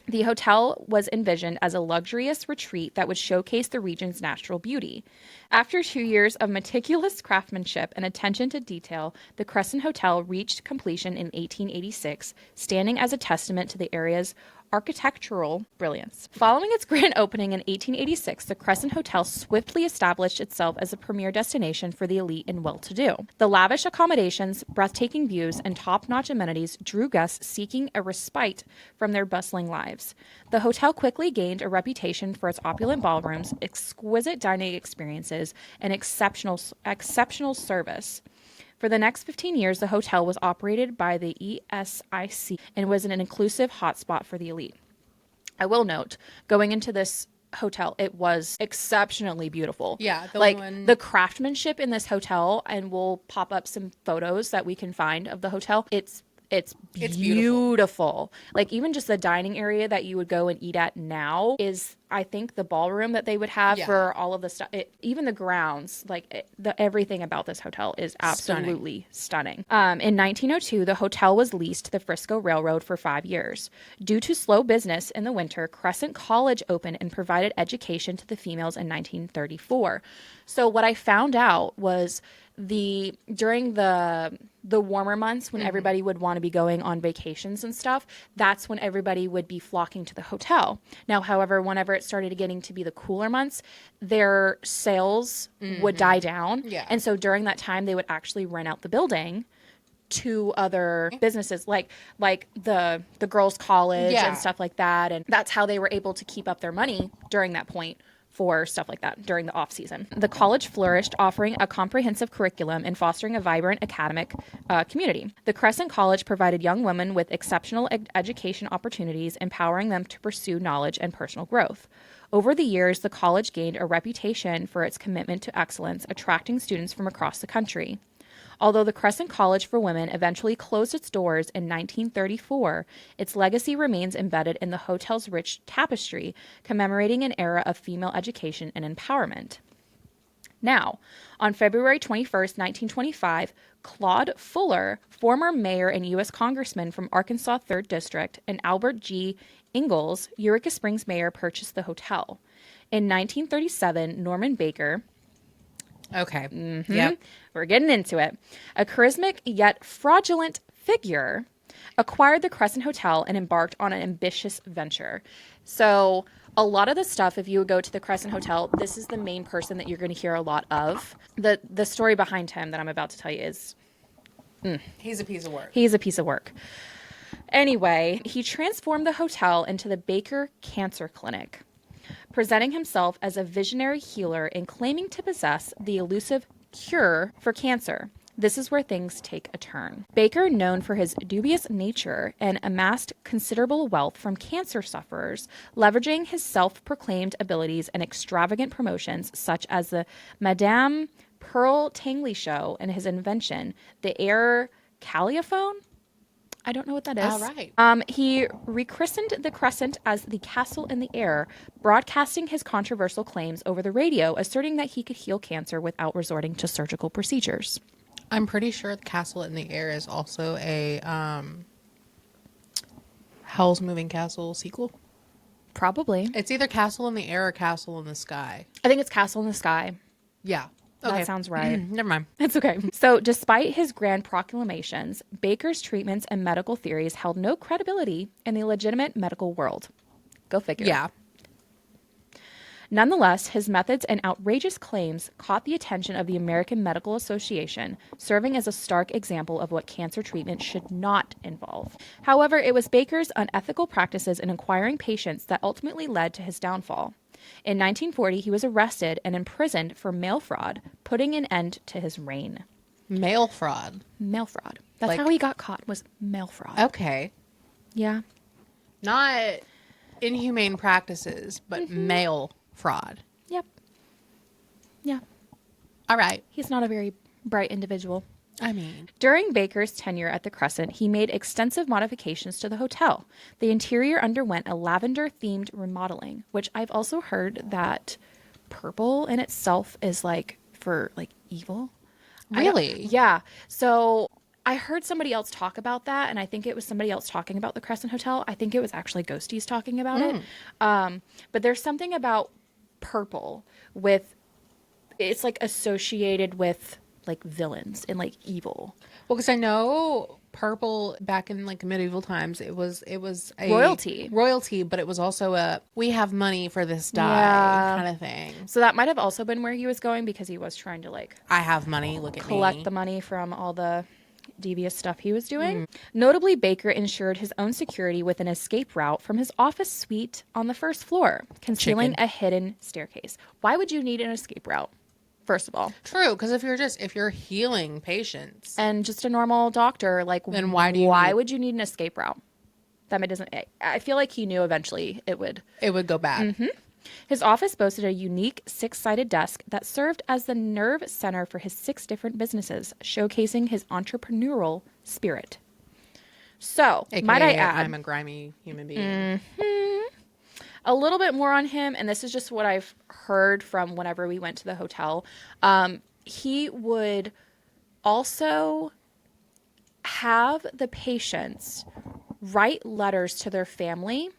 The hotel was envisioned as a luxurious retreat that would showcase the region's natural beauty. After 2 years of meticulous craftsmanship and attention to detail, the Crescent Hotel reached completion in 1886, standing as a testament to the area's architectural brilliance. Following its grand opening in 1886, the Crescent Hotel swiftly established itself as a premier destination for the elite and well-to-do. The lavish accommodations, breathtaking views, and top-notch amenities drew guests seeking a respite from their bustling lives. The hotel quickly gained a reputation for its opulent ballrooms, exquisite dining experiences, and exceptional service. For the next 15 years, the hotel was operated by the ESIC and was an inclusive hotspot for the elite. I will note, going into this hotel, it was exceptionally beautiful. Yeah, the craftsmanship in this hotel, and we'll pop up some photos that we can find of the hotel. It's beautiful. Like, even just the dining area that you would go and eat at now is, I think, the ballroom that they would have for all of the stuff. Even the grounds, everything about this hotel is absolutely stunning. In 1902, the hotel was leased to the Frisco Railroad for 5 years. Due to slow business in the winter, Crescent College opened and provided education to the females in 1934. So what I found out was during the warmer months, when everybody would want to be going on vacations and stuff, that's when everybody would be flocking to the hotel. Now, however, whenever it started getting to be the cooler months, their sales would die down. Yeah. And so during that time, they would actually rent out the building to other businesses, like the girls' college and stuff like that. And that's how they were able to keep up their money during that point for stuff like that during the off season. The college flourished, offering a comprehensive curriculum and fostering a vibrant academic community. The Crescent College provided young women with exceptional education opportunities, empowering them to pursue knowledge and personal growth. Over the years, the college gained a reputation for its commitment to excellence, attracting students from across the country. Although the Crescent College for Women eventually closed its doors in 1934, its legacy remains embedded in the hotel's rich tapestry, commemorating an era of female education and empowerment. Now, on February 21st, 1925, Claude Fuller, former mayor and U.S. congressman from Arkansas 3rd District, and Albert G. Ingalls, Eureka Springs mayor, purchased the hotel. In 1937, Norman Baker, Okay. Yep. we're getting into it, a charismatic yet fraudulent figure, acquired the Crescent Hotel and embarked on an ambitious venture. So a lot of the stuff, if you go to the Crescent Hotel, this is the main person that you're going to hear a lot of. The story behind him that I'm about to tell you is He's a piece of work. he's a piece of work. Anyway, he transformed the hotel into the Baker Cancer Clinic, presenting himself as a visionary healer and claiming to possess the elusive cure for cancer. This is where things take a turn. Baker, known for his dubious nature and amassed considerable wealth from cancer sufferers, leveraging his self-proclaimed abilities and extravagant promotions such as the Madame Pearl Tangley show and his invention, the air calliophone. I don't know what that is. All right. He rechristened the Crescent as the Castle in the Air, broadcasting his controversial claims over the radio, asserting that he could heal cancer without resorting to surgical procedures. I'm pretty sure the Castle in the Air is also a Hell's Moving Castle sequel. Probably. It's either Castle in the Air or Castle in the Sky. I think it's Castle in the Sky. Yeah. That sounds right. Never mind. It's okay. So, despite his grand proclamations, Baker's treatments and medical theories held no credibility in the legitimate medical world. Go figure. Yeah. Nonetheless, his methods and outrageous claims caught the attention of the American Medical Association, serving as a stark example of what cancer treatment should not involve. However, it was Baker's unethical practices in acquiring patients that ultimately led to his downfall. In 1940, he was arrested and imprisoned for mail fraud, putting an end to his reign. Mail fraud. Mail fraud. That's Like- how he got caught, was mail fraud. Okay. Yeah. Not inhumane practices, but mail fraud. Yep. Yeah. All right. He's not a very bright individual. I mean, During Baker's tenure at the Crescent, he made extensive modifications to the hotel. The interior underwent a lavender-themed remodeling, which I've also heard that purple in itself is like for like evil. really? Yeah. So I heard somebody else talk about that, and I think it was somebody else talking about the Crescent Hotel. I think it was actually Ghosties talking about it. But there's something about purple with, it's like associated with like villains and like evil. Well, because I know purple back in like medieval times, it was a Royalty, but it was also a we have money for this dye Yeah. kind of thing. So that might have also been where he was going, because he was trying to like I have money. Look at collect me. the money from all the devious stuff he was doing. Notably, Baker ensured his own security with an escape route from his office suite on the first floor, concealing a hidden staircase. Why would you need an escape route? First of all, True, because if you're healing patients, and just a normal doctor, like, then why would you need an escape route? That doesn't. I feel like he knew eventually it would. it would go bad. His office boasted a unique 6-sided desk that served as the nerve center for his 6 different businesses, showcasing his entrepreneurial spirit. So, AKA, might I add, I'm a grimy human being. a little bit more on him, and this is just what I've heard from whenever we went to the hotel. He would also have the patients write letters to their family,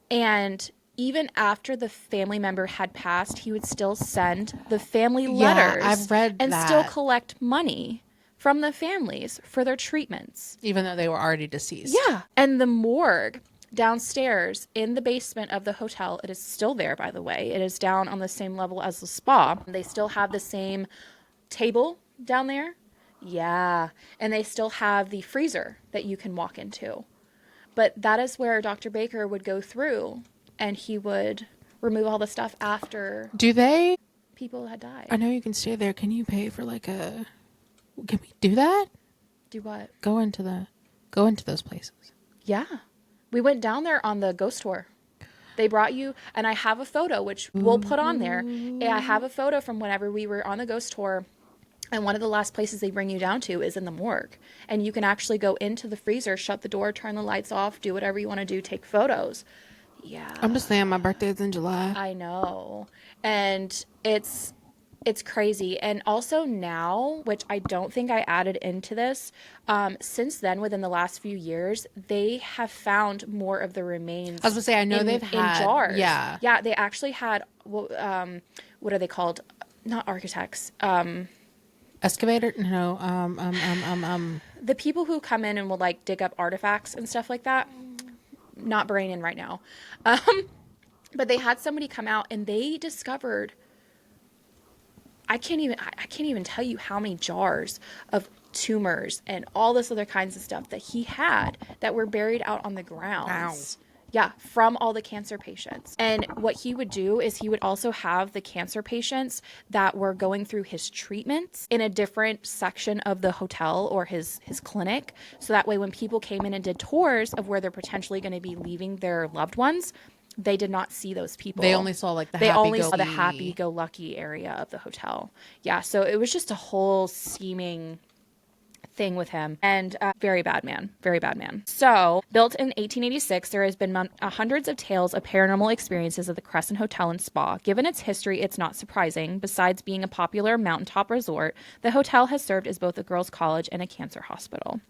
and even after the family member had passed, he would still send the family letters. I've read and that. still collect money from the families for their treatments. Even though they were already deceased. Yeah. And the morgue downstairs in the basement of the hotel, it is still there, by the way. It is down on the same level as the spa. They still have the same table down there. Yeah. And they still have the freezer that you can walk into. But that is where Dr. Baker would go through, and he would remove all the stuff after Do they? people had died. I know you can stay there. Can you pay for like a? Can we do that? Do what? Go into those places. Yeah. We went down there on the ghost tour. They brought you, and I have a photo, which we'll put on there. I have a photo from whenever we were on the ghost tour, and one of the last places they bring you down to is in the morgue. And you can actually go into the freezer, shut the door, turn the lights off, do whatever you want to do, take photos. Yeah. I'm just saying, my birthday's in July. I know. And it's It's crazy. And also now, which I don't think I added into this, since then, within the last few years, they have found more of the remains. I was gonna say, I know they've in had jars. Yeah. Yeah, they actually had, what are they called? Not architects. Excavator? No. The people who come in and will like dig up artifacts and stuff like that. Not braining right now. But they had somebody come out and they discovered, I can't even tell you how many jars of tumors and all this other kinds of stuff that he had that were buried out on the grounds. Wow. Yeah, from all the cancer patients. And what he would do is he would also have the cancer patients that were going through his treatments in a different section of the hotel or his clinic. So that way when people came in and did tours of where they're potentially going to be leaving their loved ones, they did not see those people. They only saw like the happy-go-lucky area of the hotel. Yeah, so it was just a whole scheming thing with him, and very bad man. So, built in 1886, there has been hundreds of tales of paranormal experiences at the Crescent Hotel and Spa. Given its history, it's not surprising. Besides being a popular mountaintop resort, the hotel has served as both a girls' college and a cancer hospital.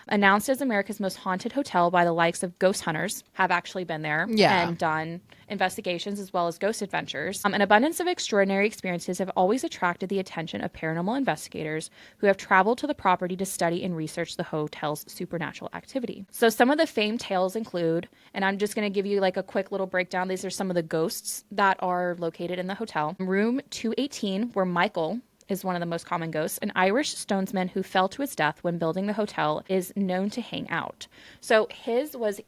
Announced as America's most haunted hotel by the likes of ghost hunters, have actually been there and done investigations as well as ghost adventures. An abundance of extraordinary experiences have always attracted the attention of paranormal investigators who have traveled to the property to study and research the hotel's supernatural activity. So some of the famed tales include, and I'm just going to give you like a quick little breakdown. These are some of the ghosts that are located in the hotel. Room 218, where Michael is one of the most common ghosts. An Irish stonesman who fell to his death when building the hotel is known to hang out. So his was,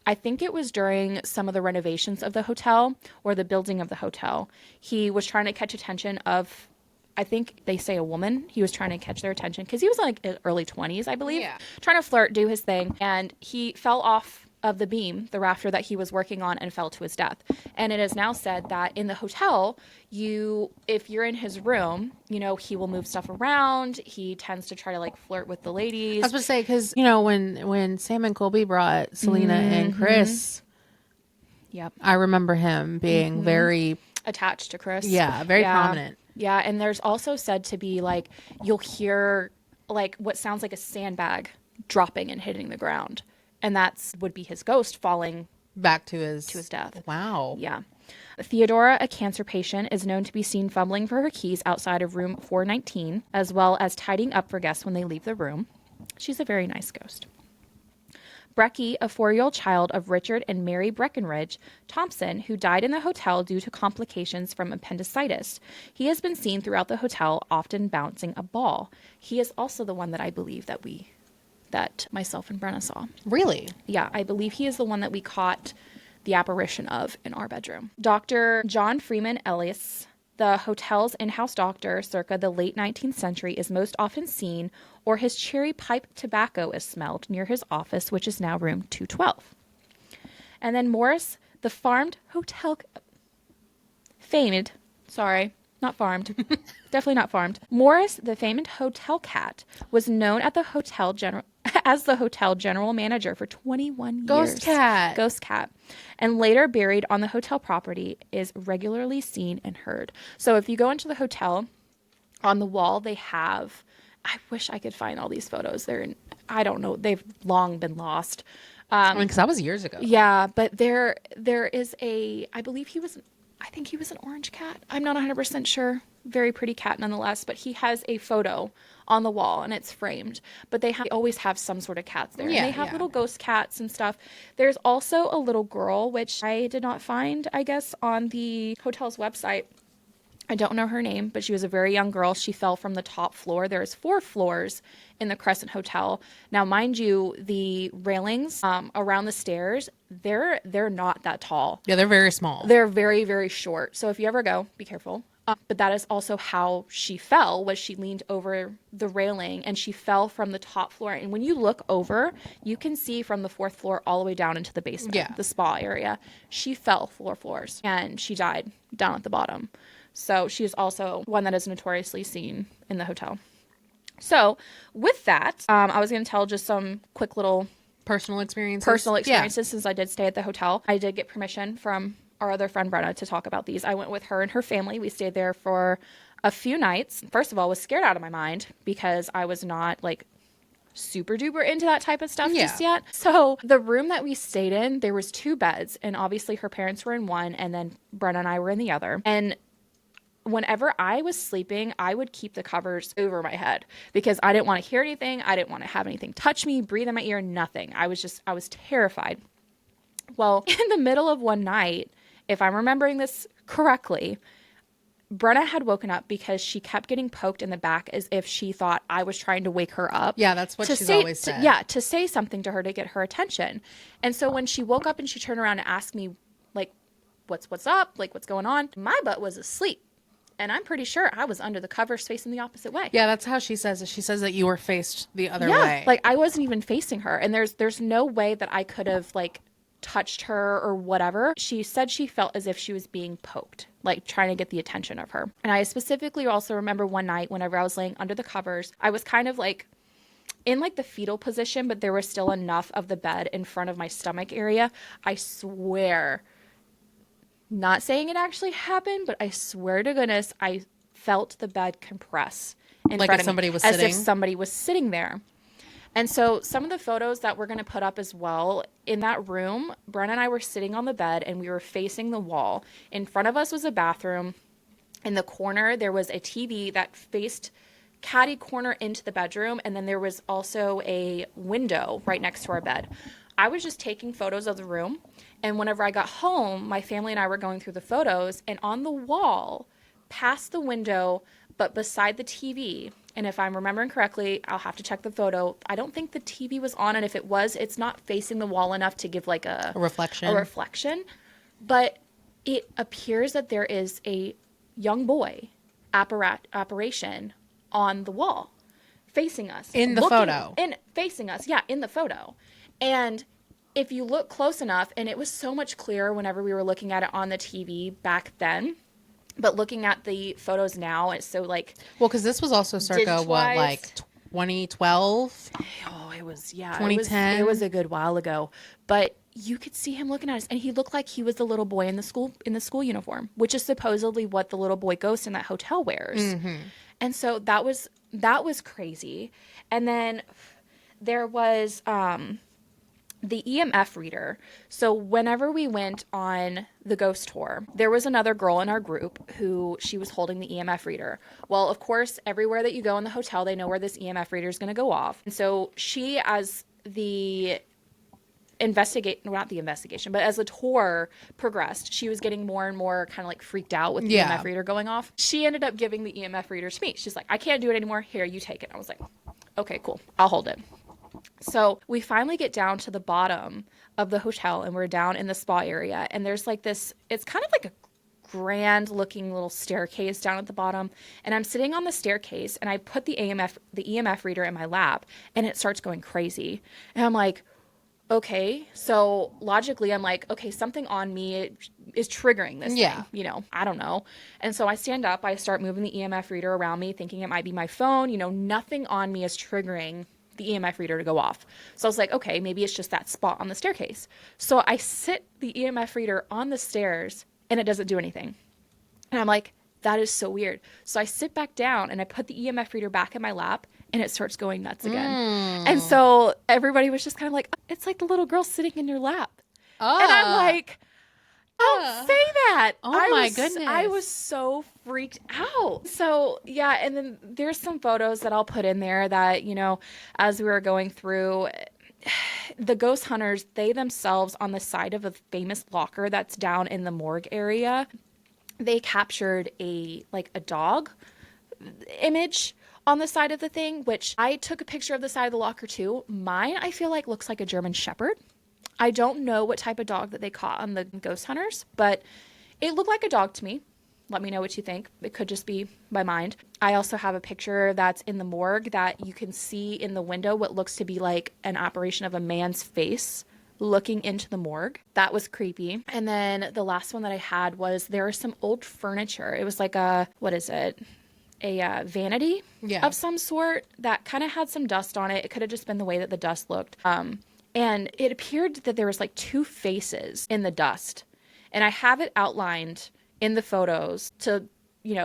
I think it was during some of the renovations of the hotel or the building of the hotel. He was trying to catch attention of, I think they say a woman. He was trying to catch their attention because he was like early 20s, I believe. Yeah. Trying to flirt, do his thing. And he fell off of the beam, the rafter that he was working on, and fell to his death. And it is now said that in the hotel, if you're in his room, he will move stuff around. He tends to try to like flirt with the ladies. I was going to say, because, when Sam and Colby brought Selena and Chris, yep, I remember him being very attached to Chris. Yeah, very prominent. Yeah, and there's also said to be like, you'll hear like what sounds like a sandbag dropping and hitting the ground. And would be his ghost falling back to his death. Wow. Yeah. Theodora, a cancer patient, is known to be seen fumbling for her keys outside of room 419, as well as tidying up for guests when they leave the room. She's a very nice ghost. Brecky, a 4-year-old child of Richard and Mary Breckenridge Thompson, who died in the hotel due to complications from appendicitis. He has been seen throughout the hotel, often bouncing a ball. He is also the one that I believe that myself and Brenna saw. Really? Yeah, I believe he is the one that we caught the apparition of in our bedroom. Dr. John Freeman Ellis, the hotel's in-house doctor circa the late 19th century, is most often seen, or his cherry pipe tobacco is smelled near his office, which is now room 212. And then Morris, the famed hotel... Famed. Sorry. Not farmed. Definitely not farmed. Morris, the famed hotel cat, was known at the hotel as the hotel general manager for 21 years. Ghost cat. And later buried on the hotel property, is regularly seen and heard. So if you go into the hotel, on the wall they have, I wish I could find all these photos. I don't know, they've long been lost. Because that was years ago. Yeah, but there is I think he was an orange cat. I'm not 100% sure. Very pretty cat nonetheless, but he has a photo on the wall and it's framed. But they always have some sort of cats there. Yeah, and they have little ghost cats and stuff. There's also a little girl, which I did not find, I guess, on the hotel's website. I don't know her name, but she was a very young girl. She fell from the top floor. There's 4 floors in the Crescent Hotel. Now, mind you, the railings around the stairs, they're not that tall. Yeah, they're very small. They're very, very short. So if you ever go, be careful. But that is also how she fell, was she leaned over the railing and she fell from the top floor. And when you look over, you can see from the 4th floor all the way down into the basement, the spa area. She fell 4 floors and she died down at the bottom. So she is also one that is notoriously seen in the hotel. So with that, I was going to tell just some quick little personal experiences since I did stay at the hotel. I did get permission from our other friend Brenna to talk about these. I went with her and her family. We stayed there for A few nights, first of all, was scared out of my mind because I was not like super duper into that type of stuff just yet. So the room that we stayed in, there was 2 beds, and obviously her parents were in one, and then Brenna and I were in the other. And whenever I was sleeping, I would keep the covers over my head because I didn't want to hear anything. I didn't want to have anything touch me, breathe in my ear, nothing. I was terrified. Well, in the middle of one night, if I'm remembering this correctly, Brenna had woken up because she kept getting poked in the back as if she thought I was trying to wake her up. Yeah, that's what she's always said. To say something to her to get her attention. And so when she woke up and she turned around and asked me, like, what's up? Like, what's going on? My butt was asleep. And I'm pretty sure I was under the covers facing the opposite way. Yeah, that's how she says it. She says that you were faced the other way. Like I wasn't even facing her. And there's no way that I could have like touched her or whatever. She said she felt as if she was being poked, like trying to get the attention of her. And I specifically also remember one night whenever I was laying under the covers, I was kind of like in like the fetal position, but there was still enough of the bed in front of my stomach area. I swear, not saying it actually happened, but I swear to goodness, I felt the bed compress in like front if of somebody me, was as sitting. if somebody was sitting there. And so some of the photos that we're going to put up as well, in that room, Brenna and I were sitting on the bed and we were facing the wall. In front of us was a bathroom. In the corner, there was a TV that faced catty corner into the bedroom. And then there was also a window right next to our bed. I was just taking photos of the room. And whenever I got home, my family and I were going through the photos. And on the wall, past the window, but beside the TV, and if I'm remembering correctly, I'll have to check the photo. I don't think the TV was on, and if it was, it's not facing the wall enough to give like a reflection. But it appears that there is a young boy apparition on the wall facing us. In the photo. Facing us, yeah, in the photo. And if you look close enough, and it was so much clearer whenever we were looking at it on the TV back then, but looking at the photos now, it's so like... Well, because this was also circa, what, like 2012? Oh, it was, yeah. 2010? It was a good while ago. But you could see him looking at us, and he looked like he was the little boy in the school uniform, which is supposedly what the little boy ghost in that hotel wears. Mm-hmm. And so that was crazy. And then there was... the EMF reader. So whenever we went on the ghost tour, there was another girl in our group who she was holding the EMF reader. Well, of course, everywhere that you go in the hotel, they know where this EMF reader is going to go off. And so she, as the as the tour progressed, she was getting more and more kind of like freaked out with the EMF reader going off. She ended up giving the EMF reader to me. She's like, I can't do it anymore. Here, you take it. I was like, okay, cool. I'll hold it. So we finally get down to the bottom of the hotel, and we're down in the spa area, and there's like this, it's kind of like a grand looking little staircase down at the bottom, and I'm sitting on the staircase, and I put the EMF reader in my lap, and it starts going crazy. And I'm like, okay, so logically I'm like, okay, something on me is triggering this thing, you know, I don't know. And so I stand up, I start moving the EMF reader around me, thinking it might be my phone, you know, nothing on me is triggering the EMF reader to go off. So I was like, okay, maybe it's just that spot on the staircase. So I sit the EMF reader on the stairs and it doesn't do anything. And I'm like, that is so weird. So I sit back down and I put the EMF reader back in my lap and it starts going nuts again. And so everybody was just kind of like, it's like the little girl sitting in your lap. And I'm like, don't say that. Oh my goodness. I was so freaked out. So yeah, and then there's some photos that I'll put in there that, you know, as we were going through, the ghost hunters, they themselves on the side of a famous locker that's down in the morgue area, they captured a dog image on the side of the thing, which I took a picture of the side of the locker too. Mine, I feel like looks like a German Shepherd. I don't know what type of dog that they caught on the ghost hunters, but it looked like a dog to me. Let me know what you think. It could just be my mind. I also have a picture that's in the morgue that you can see in the window what looks to be like an apparition of a man's face looking into the morgue. That was creepy. And then the last one that I had was there was some old furniture. It was like a vanity of some sort that kind of had some dust on it. It could have just been the way that the dust looked. And it appeared that there was like 2 faces in the dust. And I have it outlined in the photos to,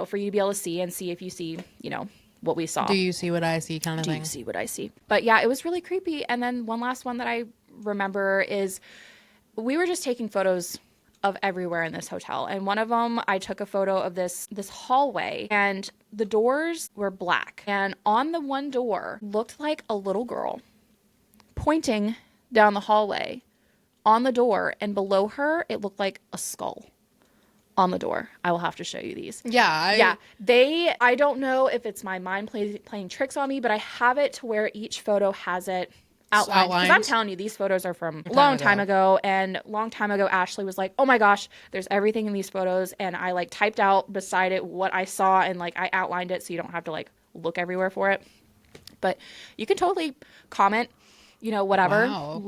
for you to be able to see and see if you see, what we saw. Do you see what I see kind of Do thing? you see what I see? But yeah, it was really creepy. And then one last one that I remember is we were just taking photos of everywhere in this hotel. And one of them, I took a photo of this hallway, and the doors were black. And on the one door looked like a little girl pointing down the hallway on the door, and below her, it looked like a skull on the door. I will have to show you these. Yeah. I don't know if it's my mind playing tricks on me, but I have it to where each photo has it outlined. Because I'm telling you, these photos are from a long time ago. And long time ago, Ashley was like, oh my gosh, there's everything in these photos. And I like typed out beside it what I saw, and like I outlined it so you don't have to like look everywhere for it. But you can totally comment, whatever. Wow.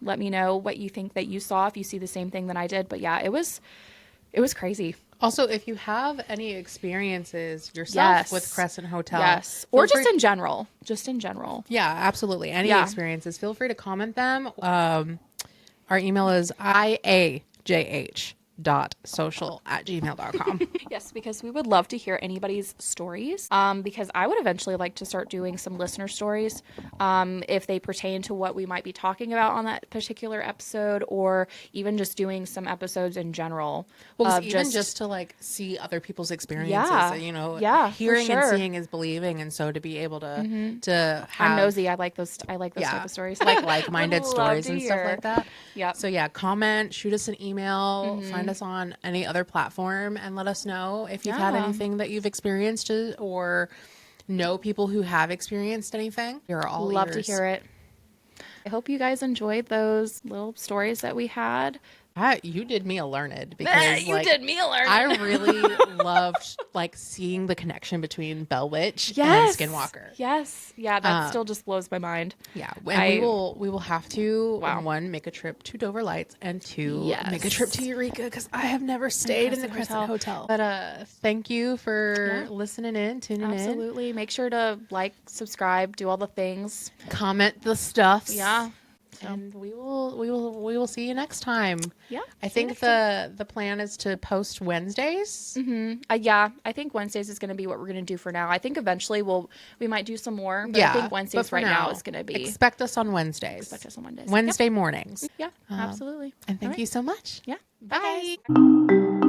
Let me know what you think that you saw, if you see the same thing that I did. But yeah, it was crazy. Also, if you have any experiences yourself with Crescent Hotel. Yes. Or just in general. Yeah, absolutely. Any experiences, feel free to comment them. Our email is iajh.social@gmail.com. Yes, because we would love to hear anybody's stories. Because I would eventually like to start doing some listener stories, if they pertain to what we might be talking about on that particular episode, or even just doing some episodes in general. Well, just to like see other people's experiences. Hearing and seeing is believing, and so to be able to have. I'm nosy. I like those type of stories. Like-minded stories and stuff like that. Yeah. So yeah, comment, shoot us an email, find us on any other platform, and let us know if you've had anything that you've experienced, or know people who have experienced anything. You're all love ears. to hear it. I hope you guys enjoyed those little stories that we had. You did me a learned, because you did me a learned. I really loved like seeing the connection between Bell Witch and Skinwalker. Yes. Yeah, that still just blows my mind. Yeah. And we will have to one, make a trip to Dover Lights, and two, make a trip to Eureka, because I have never stayed in the Crescent Hotel. But thank you for listening in, tuning in. Absolutely. Make sure to like, subscribe, do all the things. Comment the stuffs. Yeah. And we will see you next time. Yeah. I think the plan is to post Wednesdays. Mm-hmm. I think Wednesdays is going to be what we're going to do for now. I think eventually we might do some more. But I think Wednesdays right now is going to be. Expect us on Wednesdays. Wednesday mornings. Yeah, absolutely. And thank you so much. Yeah. Bye. Bye.